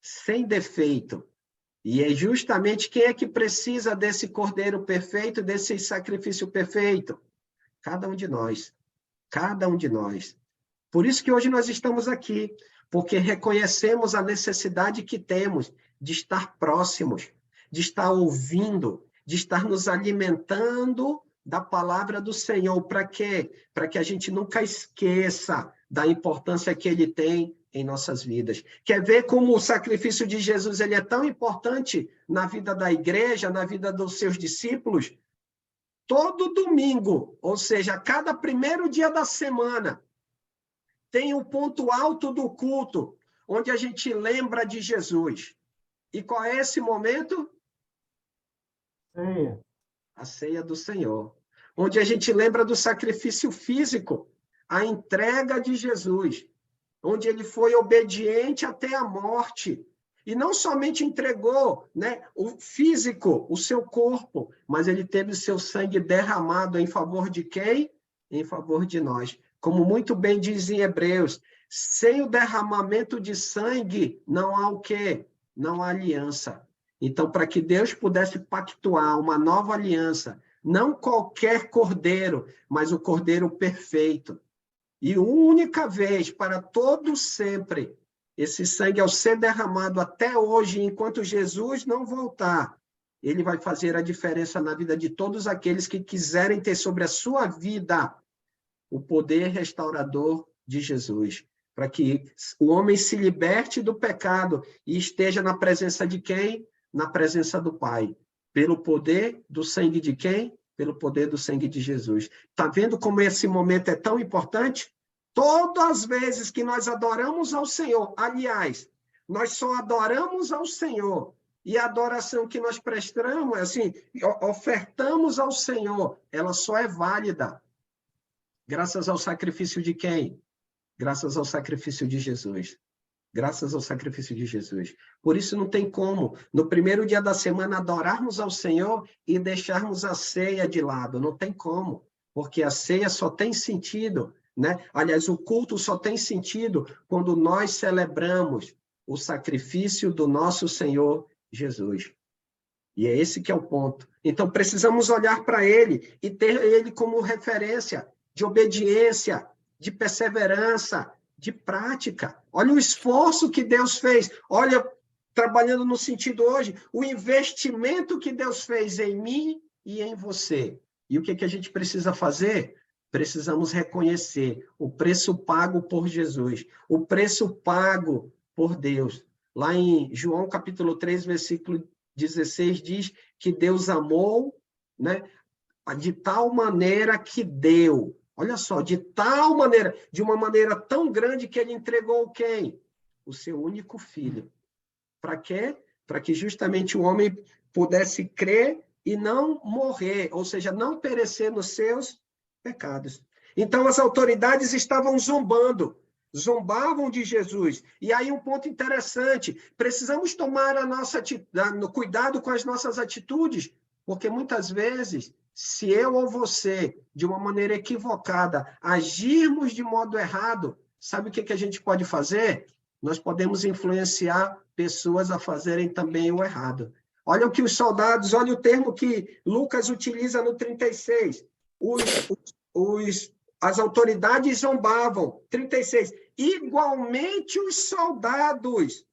sem defeito. E é justamente quem é que precisa desse Cordeiro perfeito, desse sacrifício perfeito? Cada um de nós. Cada um de nós. Por isso que hoje nós estamos aqui, porque reconhecemos a necessidade que temos de estar próximos, de estar ouvindo, de estar nos alimentando da palavra do Senhor. Para quê? Para que a gente nunca esqueça da importância que ele tem em nossas vidas. Quer ver como o sacrifício de Jesus ele é tão importante na vida da igreja, na vida dos seus discípulos? Todo domingo, ou seja, cada primeiro dia da semana, tem um ponto alto do culto, onde a gente lembra de Jesus. E qual é esse momento?
Ceia.
a ceia do Senhor, onde a gente lembra do sacrifício físico, a entrega de Jesus, onde ele foi obediente até a morte. E não somente entregou, né, o físico, o seu corpo, mas ele teve o seu sangue derramado em favor de quem? Em favor de nós. Como muito bem diz em Hebreus, sem o derramamento de sangue, não há o quê? Não há aliança. Então, para que Deus pudesse pactuar uma nova aliança, não qualquer cordeiro, mas o cordeiro perfeito. E única vez, para todos sempre, esse sangue, ao ser derramado até hoje, enquanto Jesus não voltar, ele vai fazer a diferença na vida de todos aqueles que quiserem ter sobre a sua vida o poder restaurador de Jesus, para que o homem se liberte do pecado e esteja na presença de quem? Na presença do Pai. Pelo poder do sangue de quem? Pelo poder do sangue de Jesus. Está vendo como esse momento é tão importante? Todas as vezes que nós adoramos ao Senhor, aliás, nós só adoramos ao Senhor, e a adoração que nós prestamos, assim, ofertamos ao Senhor, ela só é válida graças ao sacrifício de quem? Graças ao sacrifício de Jesus. Graças ao sacrifício de Jesus. Por isso não tem como, no primeiro dia da semana, adorarmos ao Senhor e deixarmos a ceia de lado. Não tem como, porque a ceia só tem sentido, né? Aliás, o culto só tem sentido quando nós celebramos o sacrifício do nosso Senhor Jesus. E é esse que é o ponto. Então, precisamos olhar para ele e ter ele como referência de obediência, de perseverança, de prática. Olha o esforço que Deus fez. Olha, trabalhando no sentido hoje, o investimento que Deus fez em mim e em você. E o que a gente precisa fazer? Precisamos reconhecer o preço pago por Jesus, o preço pago por Deus. Lá em João capítulo 3, versículo 16, diz que Deus amou, né, de tal maneira que deu. Olha só, de tal maneira, de uma maneira tão grande que ele entregou quem? O seu único filho. Para quê? Para que justamente o homem pudesse crer e não morrer, ou seja, não perecer nos seus pecados. Então, as autoridades estavam zombavam de Jesus. E aí um ponto interessante, precisamos tomar cuidado com as nossas atitudes, porque muitas vezes, se eu ou você, de uma maneira equivocada, agirmos de modo errado, sabe o que a gente pode fazer? Nós podemos influenciar pessoas a fazerem também o errado. Olha o que os soldados, olha o termo que Lucas utiliza no 36. As autoridades zombavam. 36. Igualmente os soldados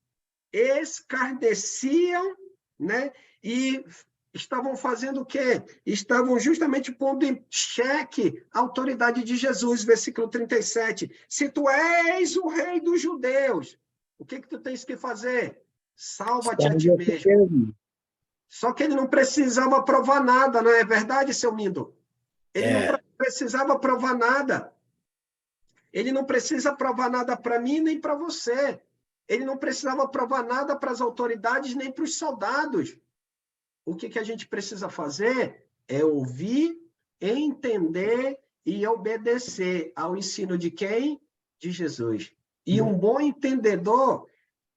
escarneciam, né? E estavam fazendo o quê? Estavam justamente pondo em xeque a autoridade de Jesus, versículo 37. Se tu és o rei dos judeus, o que tu tens que fazer? Salva-te a ti mesmo. Só que ele não precisava provar nada, não é verdade, seu Mindo? Ele não precisava provar nada. Ele não precisa provar nada para mim nem para você. Ele não precisava provar nada para as autoridades nem para os soldados. O que a gente precisa fazer é ouvir, entender e obedecer ao ensino de quem? De Jesus. E um bom entendedor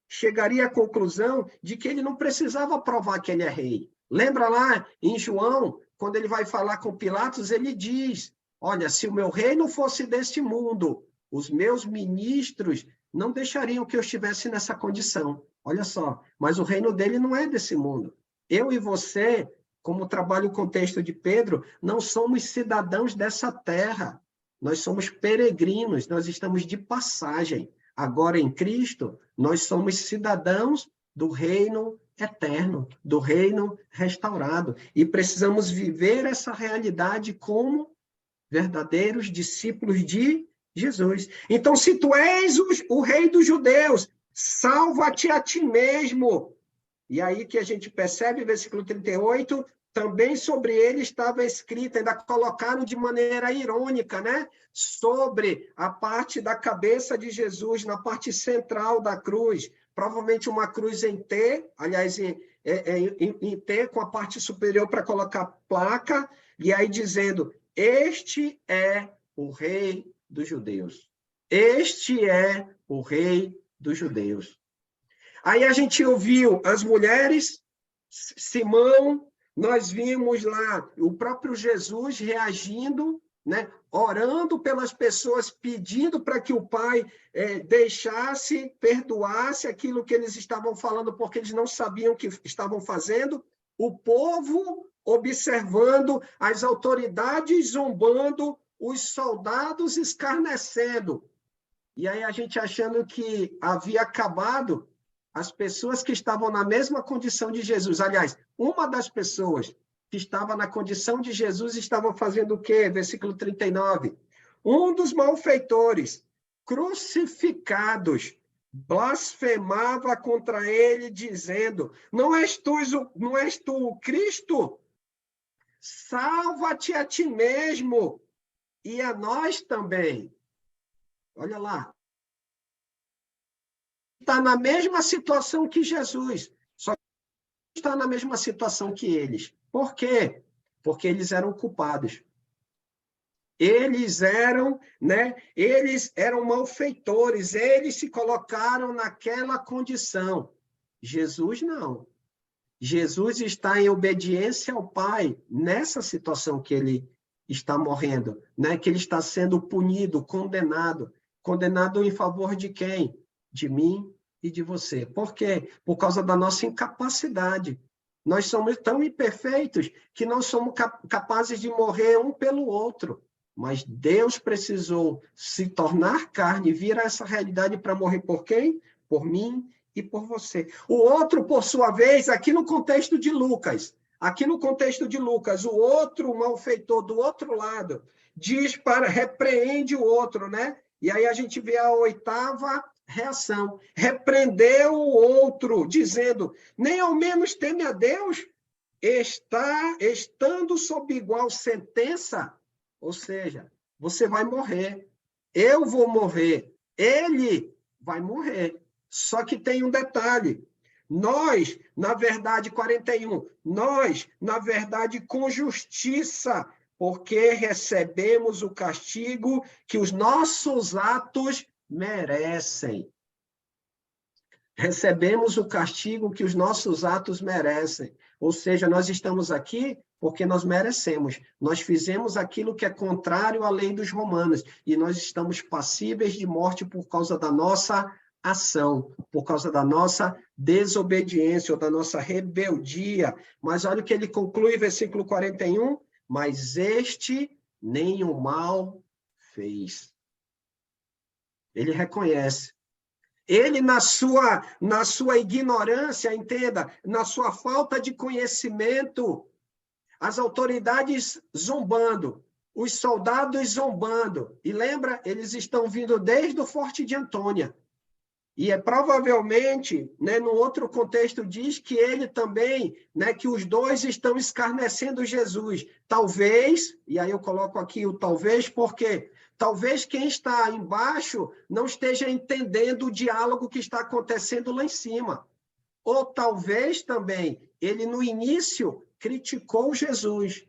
chegaria à conclusão de que ele não precisava provar que ele é rei. Lembra lá em João, quando ele vai falar com Pilatos, ele diz, olha, se o meu reino fosse deste mundo, os meus ministros não deixariam que eu estivesse nessa condição. Olha só, mas o reino dele não é desse mundo. Eu e você, como trabalha o contexto de Pedro, não somos cidadãos dessa terra. Nós somos peregrinos, nós estamos de passagem. Agora, em Cristo, nós somos cidadãos do reino eterno, do reino restaurado. E precisamos viver essa realidade como verdadeiros discípulos de Jesus. Então, se tu és o rei dos judeus, salva-te a ti mesmo. E aí que a gente percebe, versículo 38, também sobre ele estava escrito, ainda colocaram de maneira irônica, né? Sobre a parte da cabeça de Jesus, na parte central da cruz, provavelmente uma cruz em T, aliás, em T com a parte superior para colocar placa, e aí dizendo, este é o rei dos judeus. Este é o rei dos judeus. Aí a gente ouviu as mulheres, Simão, nós vimos lá o próprio Jesus reagindo, né? Orando pelas pessoas, pedindo para que o Pai deixasse, perdoasse aquilo que eles estavam falando, porque eles não sabiam o que estavam fazendo. O povo observando, as autoridades zombando, os soldados escarnecendo. E aí a gente achando que havia acabado as pessoas que estavam na mesma condição de Jesus. Aliás, uma das pessoas que estava na condição de Jesus estava fazendo o quê? Versículo 39. Um dos malfeitores, crucificados, blasfemava contra ele, dizendo, não és tu o Cristo? Salva-te a ti mesmo e a nós também. Olha lá. Está na mesma situação que Jesus, só que está na mesma situação que eles. Por quê? Porque eles eram culpados. Eles eram malfeitores, eles se colocaram naquela condição. Jesus não. Jesus está em obediência ao Pai nessa situação que ele está morrendo, né? Que ele está sendo punido, condenado. Condenado em favor de quem? De mim e de você. Por quê? Por causa da nossa incapacidade. Nós somos tão imperfeitos que não somos capazes de morrer um pelo outro. Mas Deus precisou se tornar carne, vir a essa realidade para morrer por quem? Por mim e por você. O outro, por sua vez, aqui no contexto de Lucas, o outro malfeitor do outro lado, repreende o outro, né? E aí a gente vê a oitava reação. Repreendeu o outro, dizendo, nem ao menos teme a Deus, estando sob igual sentença, ou seja, você vai morrer, eu vou morrer, ele vai morrer. Só que tem um detalhe, nós, na verdade, 41, nós, na verdade, com justiça, porque recebemos o castigo que os nossos atos merecem. Recebemos o castigo que os nossos atos merecem. Ou seja, nós estamos aqui porque nós merecemos. Nós fizemos aquilo que é contrário à lei dos romanos. E nós estamos passíveis de morte por causa da nossa ação, por causa da nossa desobediência ou da nossa rebeldia. Mas olha o que ele conclui, versículo 41. Mas este nenhum mal fez. Ele reconhece. Ele, na sua ignorância, entenda, na sua falta de conhecimento, as autoridades zombando, os soldados zombando. E lembra, eles estão vindo desde o Forte de Antônia. E provavelmente, né, no outro contexto, diz que ele também, né, que os dois estão escarnecendo Jesus. Talvez, e aí eu coloco aqui o talvez, porque talvez quem está embaixo não esteja entendendo o diálogo que está acontecendo lá em cima. Ou talvez também ele, no início, criticou Jesus.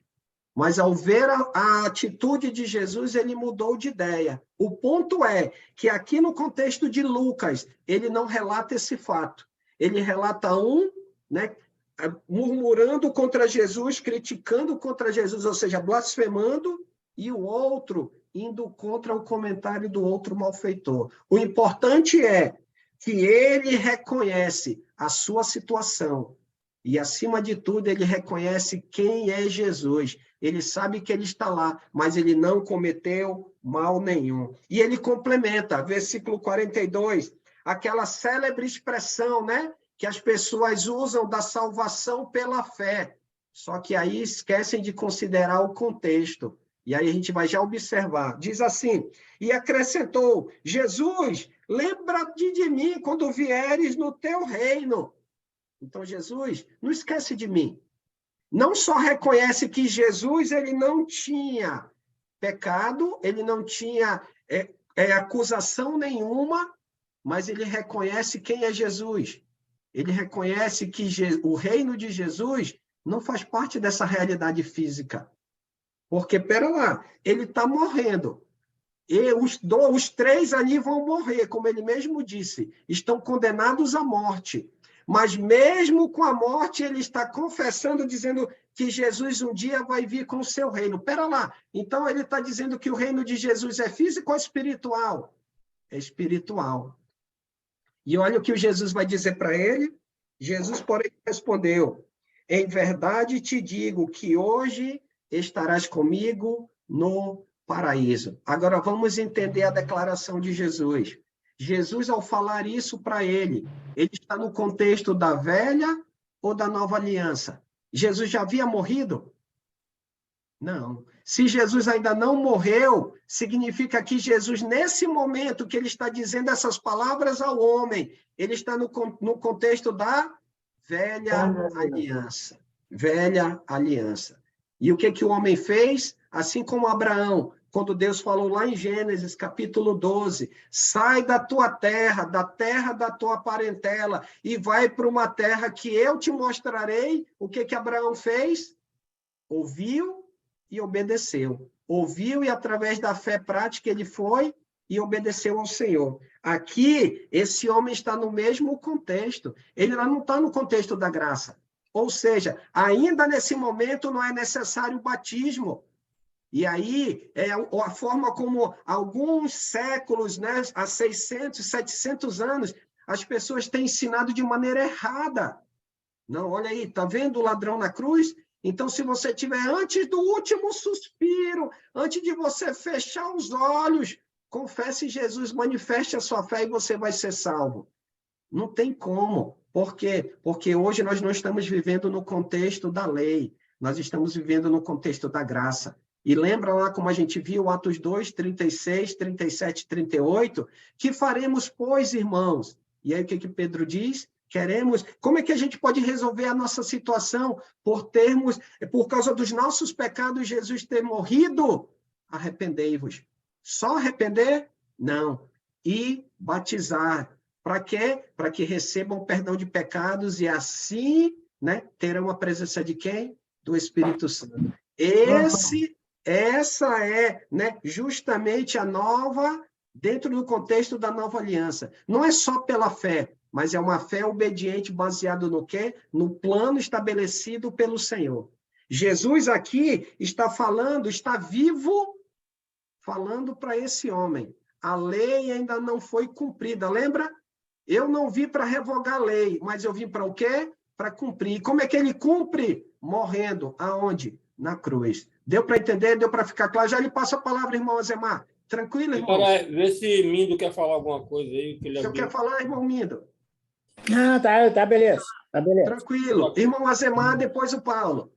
Mas ao ver a atitude de Jesus, ele mudou de ideia. O ponto é que aqui no contexto de Lucas, ele não relata esse fato. Ele relata né, murmurando contra Jesus, criticando contra Jesus, ou seja, blasfemando, e o outro indo contra o comentário do outro malfeitor. O importante é que ele reconhece a sua situação e, acima de tudo, ele reconhece quem é Jesus. Ele sabe que ele está lá, mas ele não cometeu mal nenhum. E ele complementa, versículo 42, aquela célebre expressão, né, que as pessoas usam da salvação pela fé. Só que aí esquecem de considerar o contexto. E aí a gente vai já observar. Diz assim, e acrescentou, Jesus, lembra-te de mim quando vieres no teu reino. Então, Jesus, não esquece de mim. Não só reconhece que Jesus ele não tinha pecado, ele não tinha acusação nenhuma, mas ele reconhece quem é Jesus. Ele reconhece que o reino de Jesus não faz parte dessa realidade física. Porque, pera lá, ele está morrendo. E os três ali vão morrer, como ele mesmo disse, estão condenados à morte. Mas mesmo com a morte, ele está confessando, dizendo que Jesus um dia vai vir com o seu reino. Pera lá, então ele está dizendo que o reino de Jesus é físico ou espiritual? É espiritual. E olha o que o Jesus vai dizer para ele. Jesus, porém, respondeu: em verdade te digo que hoje estarás comigo no paraíso. Agora vamos entender a declaração de Jesus. Jesus, ao falar isso para ele está no contexto da velha ou da nova aliança? Jesus já havia morrido? Não. Se Jesus ainda não morreu, significa que Jesus, nesse momento que ele está dizendo essas palavras ao homem, ele está no contexto da velha aliança. Velha aliança. E o que o homem fez? Assim como Abraão, quando Deus falou lá em Gênesis, capítulo 12, sai da tua terra, da terra da tua parentela, e vai para uma terra que eu te mostrarei. O que Abraão fez? Ouviu e obedeceu. Ouviu e, através da fé prática, ele foi e obedeceu ao Senhor. Aqui, esse homem está no mesmo contexto. Ele não está no contexto da graça. Ou seja, ainda nesse momento não é necessário o batismo. E aí, é a forma como alguns séculos, né, há 600, 700 anos, as pessoas têm ensinado de maneira errada. Não, olha aí, está vendo o ladrão na cruz? Então, se você tiver antes do último suspiro, antes de você fechar os olhos, confesse Jesus, manifeste a sua fé e você vai ser salvo. Não tem como. Por quê? Porque hoje nós não estamos vivendo no contexto da lei, nós estamos vivendo no contexto da graça. E lembra lá como a gente viu, Atos 2, 36, 37, 38, que faremos, pois, irmãos? E aí o que Pedro diz? Queremos... Como é que a gente pode resolver a nossa situação por causa dos nossos pecados, Jesus ter morrido? Arrependei-vos. Só arrepender? Não. E batizar. Para quê? Para que recebam perdão de pecados e assim, né, terão a presença de quem? Do Espírito Santo. Essa é, né, justamente a nova, dentro do contexto da nova aliança. Não é só pela fé, mas é uma fé obediente baseada no quê? No plano estabelecido pelo Senhor. Jesus aqui está falando, está vivo, falando para esse homem. A lei ainda não foi cumprida, lembra? Eu não vim para revogar a lei, mas eu vim para o quê? Para cumprir. E como é que ele cumpre? Morrendo. Aonde? Na cruz. Deu para entender? Deu para ficar claro? Já lhe passo a palavra, irmão Azemar. Tranquilo, irmão?
Para ver se Mindo quer falar alguma coisa aí. Que ele
O senhor quer falar, irmão Mindo?
Não, tá beleza. Tá beleza.
Tranquilo. Irmão Azemar, depois o Paulo.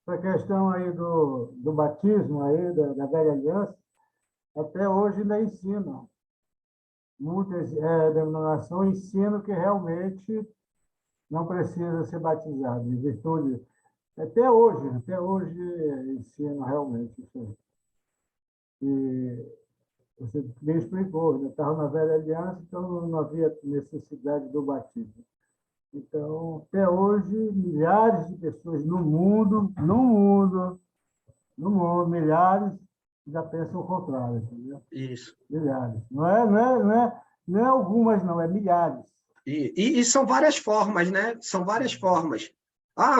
A questão aí do batismo aí, da velha aliança, até hoje ainda ensinam. Muitas denominações ensinam que realmente não precisa ser batizado, em virtude... Até hoje ensinam realmente isso aí. E você bem explicou, né? Estava na velha aliança, então não havia necessidade do batismo. Então, até hoje, milhares de pessoas no mundo, milhares já pensam o contrário, entendeu?
Isso.
Milhares. Não é algumas, não, é milhares.
E são várias formas, né? São várias formas.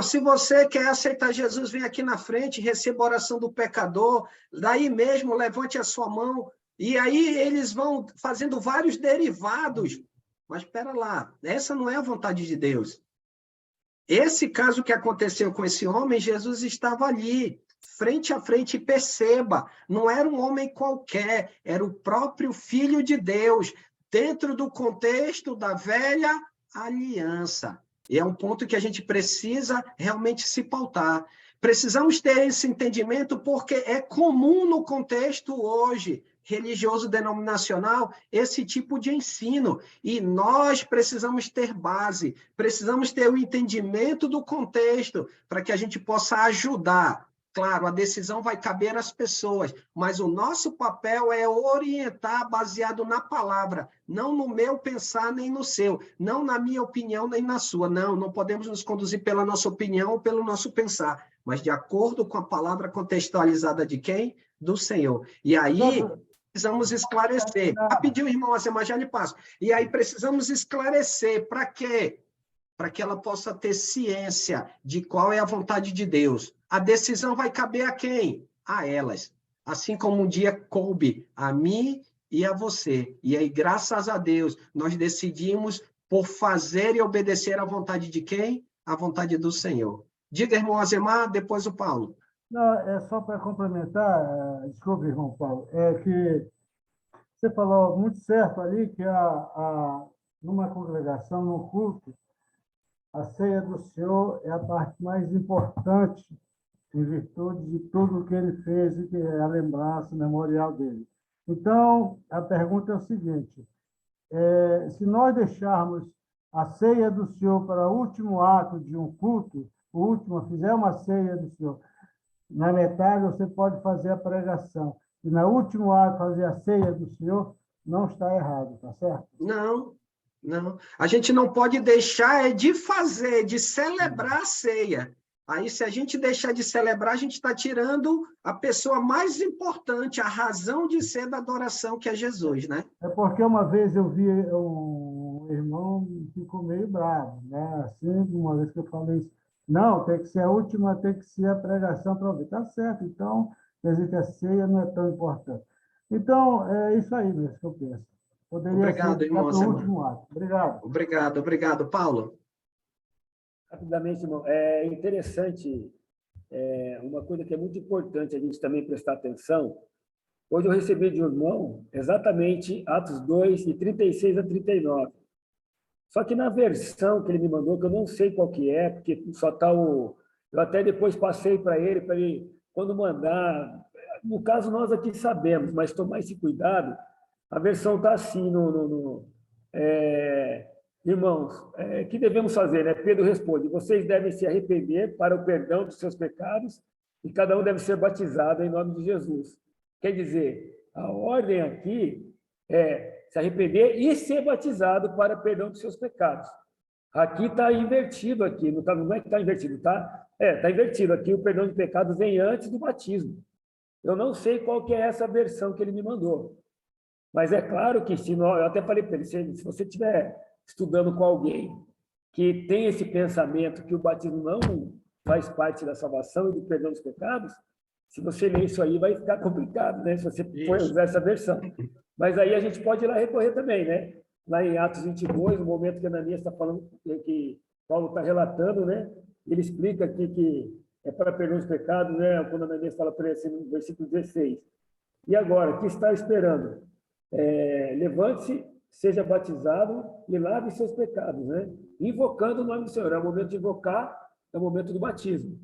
Se você quer aceitar Jesus, vem aqui na frente, receba a oração do pecador, daí mesmo levante a sua mão, e aí eles vão fazendo vários derivados. Mas espera lá, essa não é a vontade de Deus. Esse caso que aconteceu com esse homem, Jesus estava ali, frente a frente, e perceba, não era um homem qualquer, era o próprio Filho de Deus, dentro do contexto da velha aliança. E é um ponto que a gente precisa realmente se pautar. Precisamos ter esse entendimento porque é comum no contexto hoje religioso denominacional esse tipo de ensino. E nós precisamos ter base, precisamos ter o entendimento do contexto para que a gente possa ajudar Claro, a decisão vai caber às pessoas, mas o nosso papel é orientar baseado na palavra, não no meu pensar nem no seu, não na minha opinião nem na sua. Não, não podemos nos conduzir pela nossa opinião ou pelo nosso pensar, mas de acordo com a palavra contextualizada de quem? Do Senhor. E aí precisamos esclarecer. Rapidinho, irmão, Asemar, já lhe passo. E aí precisamos esclarecer para quê? Para que ela possa ter ciência de qual é a vontade de Deus. A decisão vai caber a quem? A elas. Assim como um dia coube a mim e a você. E aí, graças a Deus, nós decidimos por fazer e obedecer à vontade de quem? À vontade do Senhor. Diga, irmão Asemar, depois o Paulo.
Não, é só para complementar, desculpe, irmão Paulo, é que você falou muito certo ali que numa congregação, num culto, a ceia do Senhor é a parte mais importante em virtude de tudo o que ele fez e que é a lembrança memorial dele. Então, a pergunta é o seguinte, se nós deixarmos a ceia do Senhor para o último ato de um culto, fizer uma ceia do Senhor, na metade você pode fazer a pregação, e no último ato fazer a ceia do Senhor, não está errado, tá certo?
Não. Não, a gente não pode deixar de fazer, de celebrar a ceia. Aí, se a gente deixar de celebrar, a gente está tirando a pessoa mais importante, a razão de ser da adoração, que é Jesus, né?
É porque uma vez eu vi um irmão que ficou meio bravo, né? Assim, uma vez que eu falei isso, não, tem que ser a última, tem que ser a pregação para ouvir. Tá certo, então, quer dizer que a ceia não é tão importante. Então, é isso aí mesmo que eu penso. Poderia
Obrigado,
ser
irmão
o último ato. Obrigado.
Obrigado. Paulo?
Rapidamente, irmão, é interessante, uma coisa que é muito importante a gente também prestar atenção. Hoje eu recebi de um irmão exatamente Atos 2, de 36 a 39. Só que na versão que ele me mandou, que eu não sei qual que é, porque só está o... Eu até depois passei para ele, quando mandar... No caso, nós aqui sabemos, mas tomar esse cuidado. A versão está assim irmãos, que devemos fazer? Né? Pedro responde, vocês devem se arrepender para o perdão dos seus pecados e cada um deve ser batizado em nome de Jesus. Quer dizer, a ordem aqui é se arrepender e ser batizado para o perdão dos seus pecados. Aqui está invertido, aqui, não é que está invertido, tá? Está invertido. Aqui o perdão de pecados vem antes do batismo. Eu não sei qual que é essa versão que ele me mandou. Mas é claro que, eu até falei para ele, se você estiver estudando com alguém que tem esse pensamento que o batismo não faz parte da salvação e do perdão dos pecados, se você ler isso aí vai ficar complicado, né? Se você for usar essa versão. Mas aí a gente pode ir lá recorrer também, né? Lá em Atos 22, no momento que Ananias está falando, que Paulo está relatando, né? Ele explica aqui que é para perdão dos pecados, né? Quando Ananias fala para ele assim, no versículo 16. E agora, o que está esperando? Levante-se, seja batizado e lave seus pecados, né? Invocando o nome do Senhor. É o momento de invocar, é o momento do batismo.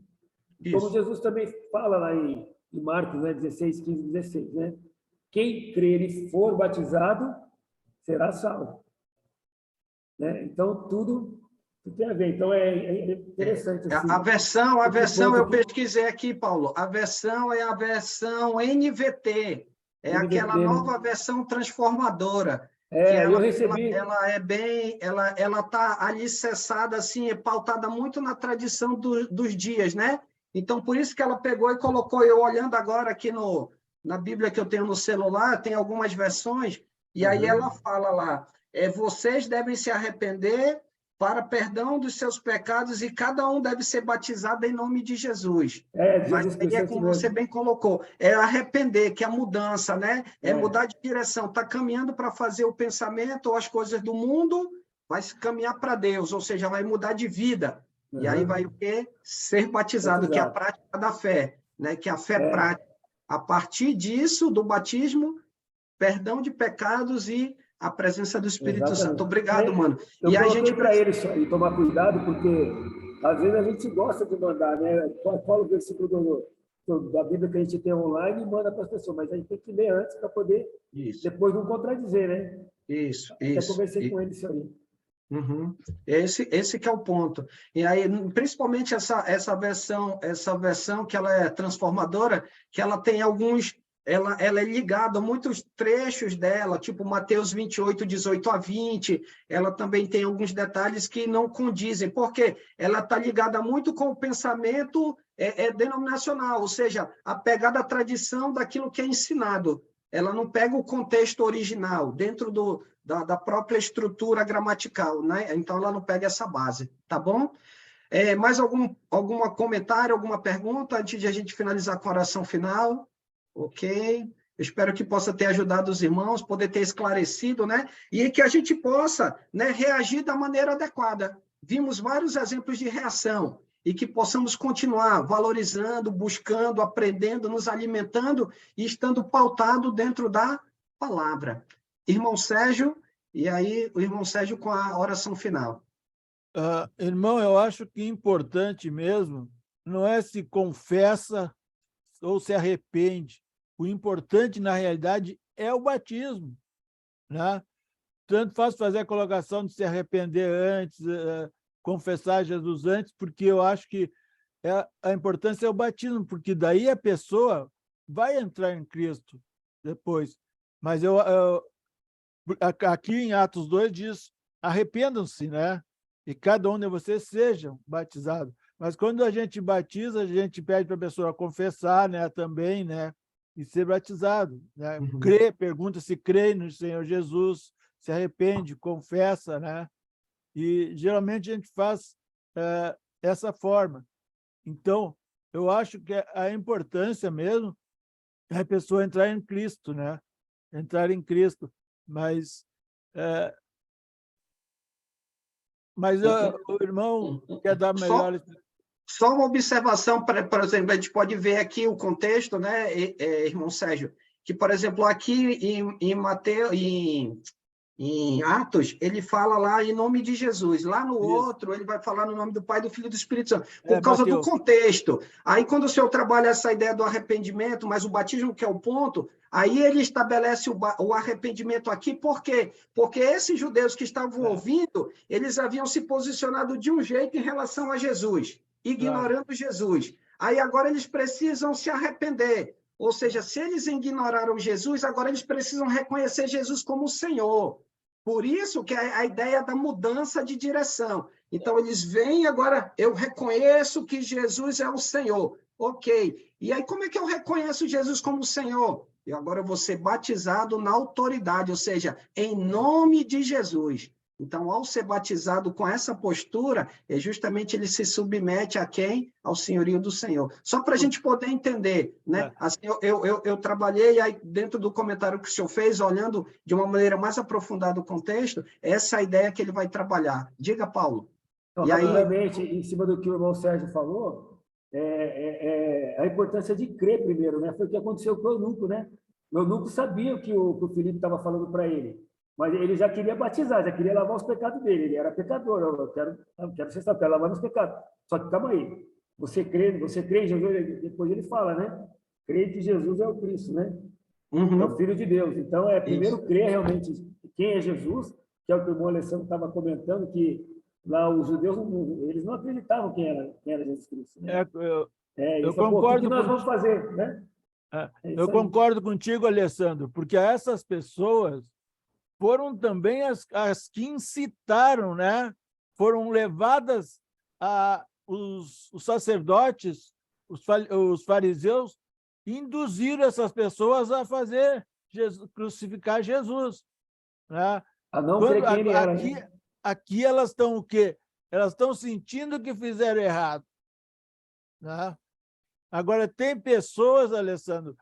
Isso. Como Jesus também fala lá em Marcos, né, 16, 15, 16, né? Quem crer e for batizado será salvo. Né? Então, tudo tem a ver. Então, é interessante. Assim,
a versão eu pesquisei aqui, Paulo. A versão é a versão NVT. É NVT, aquela nova versão transformadora.
Eu recebi.
Ela está alicerçada, assim, pautada muito na tradição dos dias, né? Então, por isso que ela pegou e colocou, eu olhando agora aqui na Bíblia que eu tenho no celular, tem algumas versões, e aí ela fala lá, vocês devem se arrepender para perdão dos seus pecados e cada um deve ser batizado em nome de Jesus. Mas aí é como você bem colocou, é arrepender, que é a mudança, né? É mudar de direção, está caminhando para fazer o pensamento ou as coisas do mundo, vai caminhar para Deus, ou seja, vai mudar de vida. E aí vai o quê? Ser batizado, que é a prática da fé, né? Que é a fé prática. A partir disso, do batismo, perdão de pecados e a presença do Espírito Santo. Obrigado, mano.
Eu coloquei para ele só, e tomar cuidado, porque às vezes a gente gosta de mandar, né? Fala o versículo da Bíblia que a gente tem online e manda para as pessoas, mas a gente tem que ler antes para poder depois não contradizer, né?
Isso.
Até conversei com ele isso aí.
Uhum. Esse que é o ponto. E aí, principalmente essa versão que ela é transformadora, que ela tem alguns, ela é ligada a muitos trechos dela, tipo Mateus 28, 18 a 20, ela também tem alguns detalhes que não condizem, porque ela está ligada muito com o pensamento denominacional, ou seja, apegada à tradição daquilo que é ensinado. Ela não pega o contexto original, dentro da própria estrutura gramatical, né? Então, ela não pega essa base, tá bom? Mais algum comentário, alguma pergunta, antes de a gente finalizar com a oração final? Ok. Eu espero que possa ter ajudado os irmãos, poder ter esclarecido, né? E que a gente possa, né, reagir da maneira adequada. Vimos vários exemplos de reação, e que possamos continuar valorizando, buscando, aprendendo, nos alimentando e estando pautado dentro da palavra. Irmão Sérgio, e aí o irmão Sérgio com a oração final.
Irmão, eu acho que importante mesmo não é se confessa ou se arrepende. O importante, na realidade, é o batismo, né? Tanto faz fazer a colocação de se arrepender antes, confessar Jesus antes, porque eu acho que a importância é o batismo, porque daí a pessoa vai entrar em Cristo depois. Mas aqui em Atos 2 diz, arrependam-se, né? E cada um de vocês sejam batizados. Mas quando a gente batiza, a gente pede para a pessoa confessar, né, também, né, e ser batizado, né?
Uhum.
Pergunta se crê no Senhor Jesus, se arrepende, confessa, né? E geralmente a gente faz essa forma. Então, eu acho que a importância mesmo é a pessoa entrar em Cristo, né? Entrar em Cristo. Mas o irmão quer dar melhores...
Só uma observação, por exemplo, a gente pode ver aqui o contexto, né, irmão Sérgio, que, por exemplo, aqui em Mateus, em Atos, ele fala lá em nome de Jesus. Lá no outro, ele vai falar no nome do Pai, do Filho e do Espírito Santo, por causa do contexto. Aí, quando o Senhor trabalha essa ideia do arrependimento, mas o batismo que é o ponto, aí ele estabelece o arrependimento aqui, por quê? Porque esses judeus que estavam ouvindo, eles haviam se posicionado de um jeito em relação a Jesus, ignorando Jesus. Aí, agora, eles precisam se arrepender. Ou seja, se eles ignoraram Jesus, agora eles precisam reconhecer Jesus como o Senhor. Por isso que é a ideia da mudança de direção. Então, eles vêm agora, eu reconheço que Jesus é o Senhor. Ok. E aí, como é que eu reconheço Jesus como Senhor? E agora eu vou ser batizado na autoridade, ou seja, em nome de Jesus. Então, ao ser batizado com essa postura, justamente ele se submete a quem? Ao senhorio do Senhor. Só para a gente poder entender, né? Assim, eu trabalhei aí dentro do comentário que o senhor fez, olhando de uma maneira mais aprofundada o contexto, essa é a ideia que ele vai trabalhar. Diga, Paulo.
Então, rapidamente, em cima do que o irmão Sérgio falou, a importância de crer primeiro, né? Foi o que aconteceu com o eunuco, né? O eunuco sabia o que o Filipe estava falando para ele. Mas ele já queria batizar, já queria lavar os pecados dele. Ele era pecador. Eu quero ser salvo, quero lavar meus pecados. Só que, calma aí. Você crê em Jesus? Depois ele fala, né? Crê que Jesus é o Cristo, né?
Uhum.
É o Filho de Deus. Então, primeiro crer realmente quem é Jesus, que é o que o irmão Alessandro estava comentando, que lá os judeus, eles não acreditavam quem era Jesus Cristo. Né?
Eu concordo.
O que nós vamos fazer, né?
Eu concordo contigo, Alessandro, porque essas pessoas foram também as que incitaram, né? Foram levadas os sacerdotes, os fariseus, induziram essas pessoas a crucificar Jesus. Né?
A não crer quem ele era.
Aqui elas estão o quê? Elas estão sentindo que fizeram errado. Né? Agora, tem pessoas, Alessandro,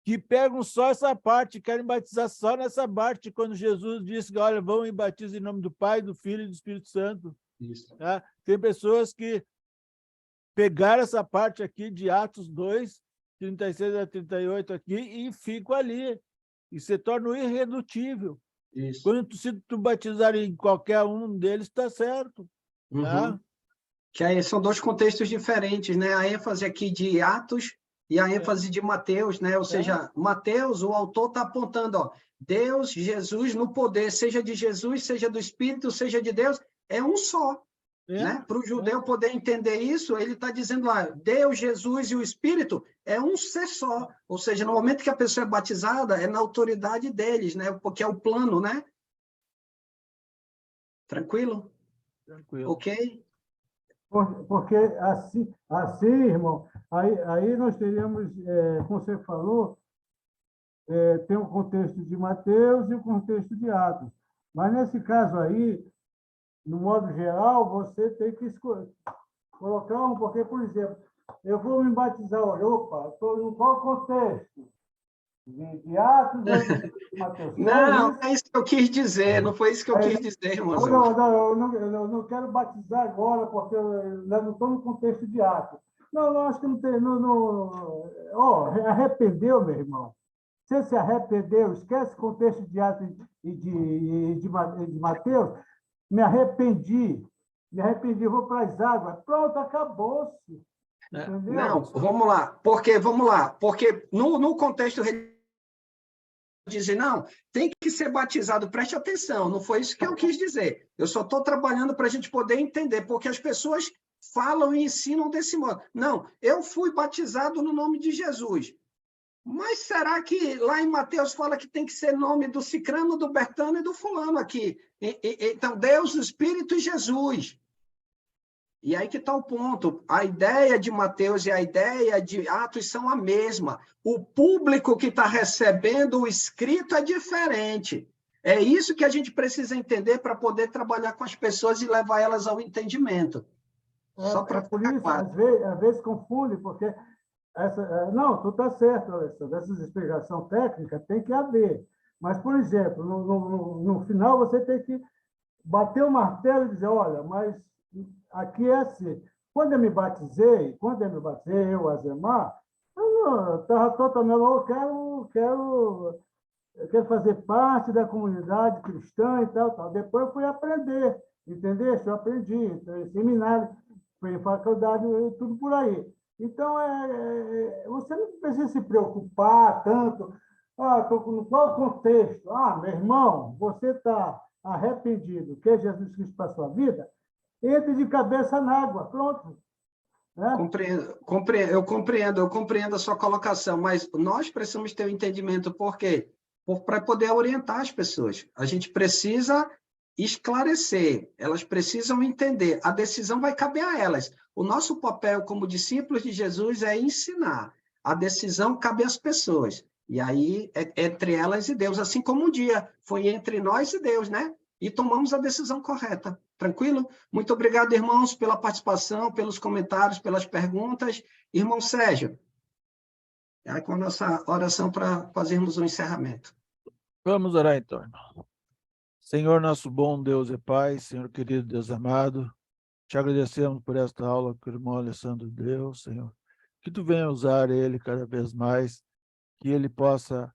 que pegam só essa parte, querem batizar só nessa parte, quando Jesus disse que, olha, vão e batizem em nome do Pai, do Filho e do Espírito Santo.
Isso.
Tá? Tem pessoas que pegaram essa parte aqui de Atos 2, 36 a 38 aqui, e ficam ali. E se torna irredutível.
Isso.
Quando se tu batizar em qualquer um deles, está certo.
Uhum.
Tá?
Que aí são dois contextos diferentes, né? A ênfase aqui de Atos e a ênfase de Mateus, né? Ou seja, Mateus, o autor está apontando, ó, Deus, Jesus no poder, seja de Jesus, seja do Espírito, seja de Deus, é um só. Né? Para o judeu poder entender isso, ele está dizendo lá, Deus, Jesus e o Espírito é um ser só. Ou seja, no momento que a pessoa é batizada, é na autoridade deles, né? Porque é o plano, né? Tranquilo?
Tranquilo.
Ok?
Porque assim, irmão, aí nós teríamos, como você falou, tem o contexto de Mateus e o contexto de Atos. Mas, nesse caso aí, no modo geral, você tem que colocar um, porque, por exemplo, eu vou me batizar hoje, opa, estou em qual contexto? De Atos ou de Mateus?
Não é isso que eu quis dizer, não foi isso que eu quis dizer, irmãozão.
Eu não quero batizar agora, porque eu não estou no contexto de Atos. Não, acho que não tem. Arrependeu, meu irmão. Você se arrependeu, esquece o contexto de Atos e de Mateus. Me arrependi, vou para as águas. Pronto, acabou-se. Entendeu?
Não, vamos lá, porque no contexto religioso, dizem, não, tem que ser batizado, preste atenção, não foi isso que eu quis dizer. Eu só estou trabalhando para a gente poder entender, porque as pessoas falam e ensinam desse modo. Não, eu fui batizado no nome de Jesus. Mas será que lá em Mateus fala que tem que ser nome do cicrano, do Bertano e do fulano aqui? Então, Deus, o Espírito e Jesus. E aí que está o ponto. A ideia de Mateus e a ideia de Atos são a mesma. O público que está recebendo o escrito é diferente. É isso que a gente precisa entender para poder trabalhar com as pessoas e levar elas ao entendimento. Só para
por
ficar
isso,
claro.
às vezes confunde, porque não, tu está certo, Alessandro, essa explicação técnica tem que haver. Mas, por exemplo, no final você tem que bater o martelo e dizer, olha, mas aqui é assim. Quando eu me batizei, eu, Azemar, eu estava totalmente, eu quero fazer parte da comunidade cristã e tal. Depois eu fui aprender, entendeu? Eu aprendi, em seminário, fui em faculdade, tudo por aí. Então, você não precisa se preocupar tanto. No qual contexto? Meu irmão, você está arrependido, que Jesus Cristo para a sua vida? Entre de cabeça na água, pronto. Né?
Eu compreendo a sua colocação, mas nós precisamos ter um entendimento, por quê? Para poder orientar as pessoas. A gente precisa esclarecer, elas precisam entender. A decisão vai caber a elas. O nosso papel como discípulos de Jesus é ensinar. A decisão cabe às pessoas. E aí, é entre elas e Deus, assim como um dia foi entre nós e Deus, né? E tomamos a decisão correta. Tranquilo? Muito obrigado, irmãos, pela participação, pelos comentários, pelas perguntas. Irmão Sérgio, é com a nossa oração para fazermos o encerramento.
Vamos orar então, irmão. Senhor, nosso bom Deus e Pai, Senhor querido Deus amado, te agradecemos por esta aula que o irmão Alessandro deu, Senhor. Que tu venha usar ele cada vez mais, que ele possa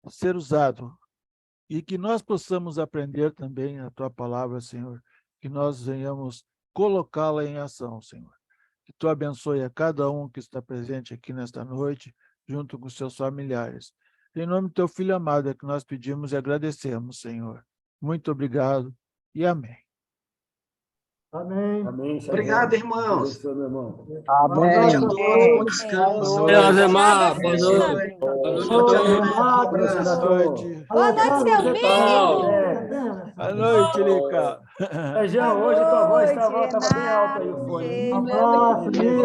ser usado e que nós possamos aprender também a tua palavra, Senhor, que nós venhamos colocá-la em ação, Senhor. Que tu abençoe a cada um que está presente aqui nesta noite, junto com seus familiares. Em nome do teu Filho amado é que nós pedimos e agradecemos, Senhor. Muito obrigado e amém.
Amém.
Amém.
Obrigado, irmãos.
Abençoe, meu irmão.
Boa noite a todos, bom descanso.
Valeu, Azemar. Boa noite. Boa noite a todos.
Boa noite.
Boa noite,
Tchau.
Boa noite, Lica.
Sérgio, hoje tua voz estava bem alta aí, o fone.
Um abraço,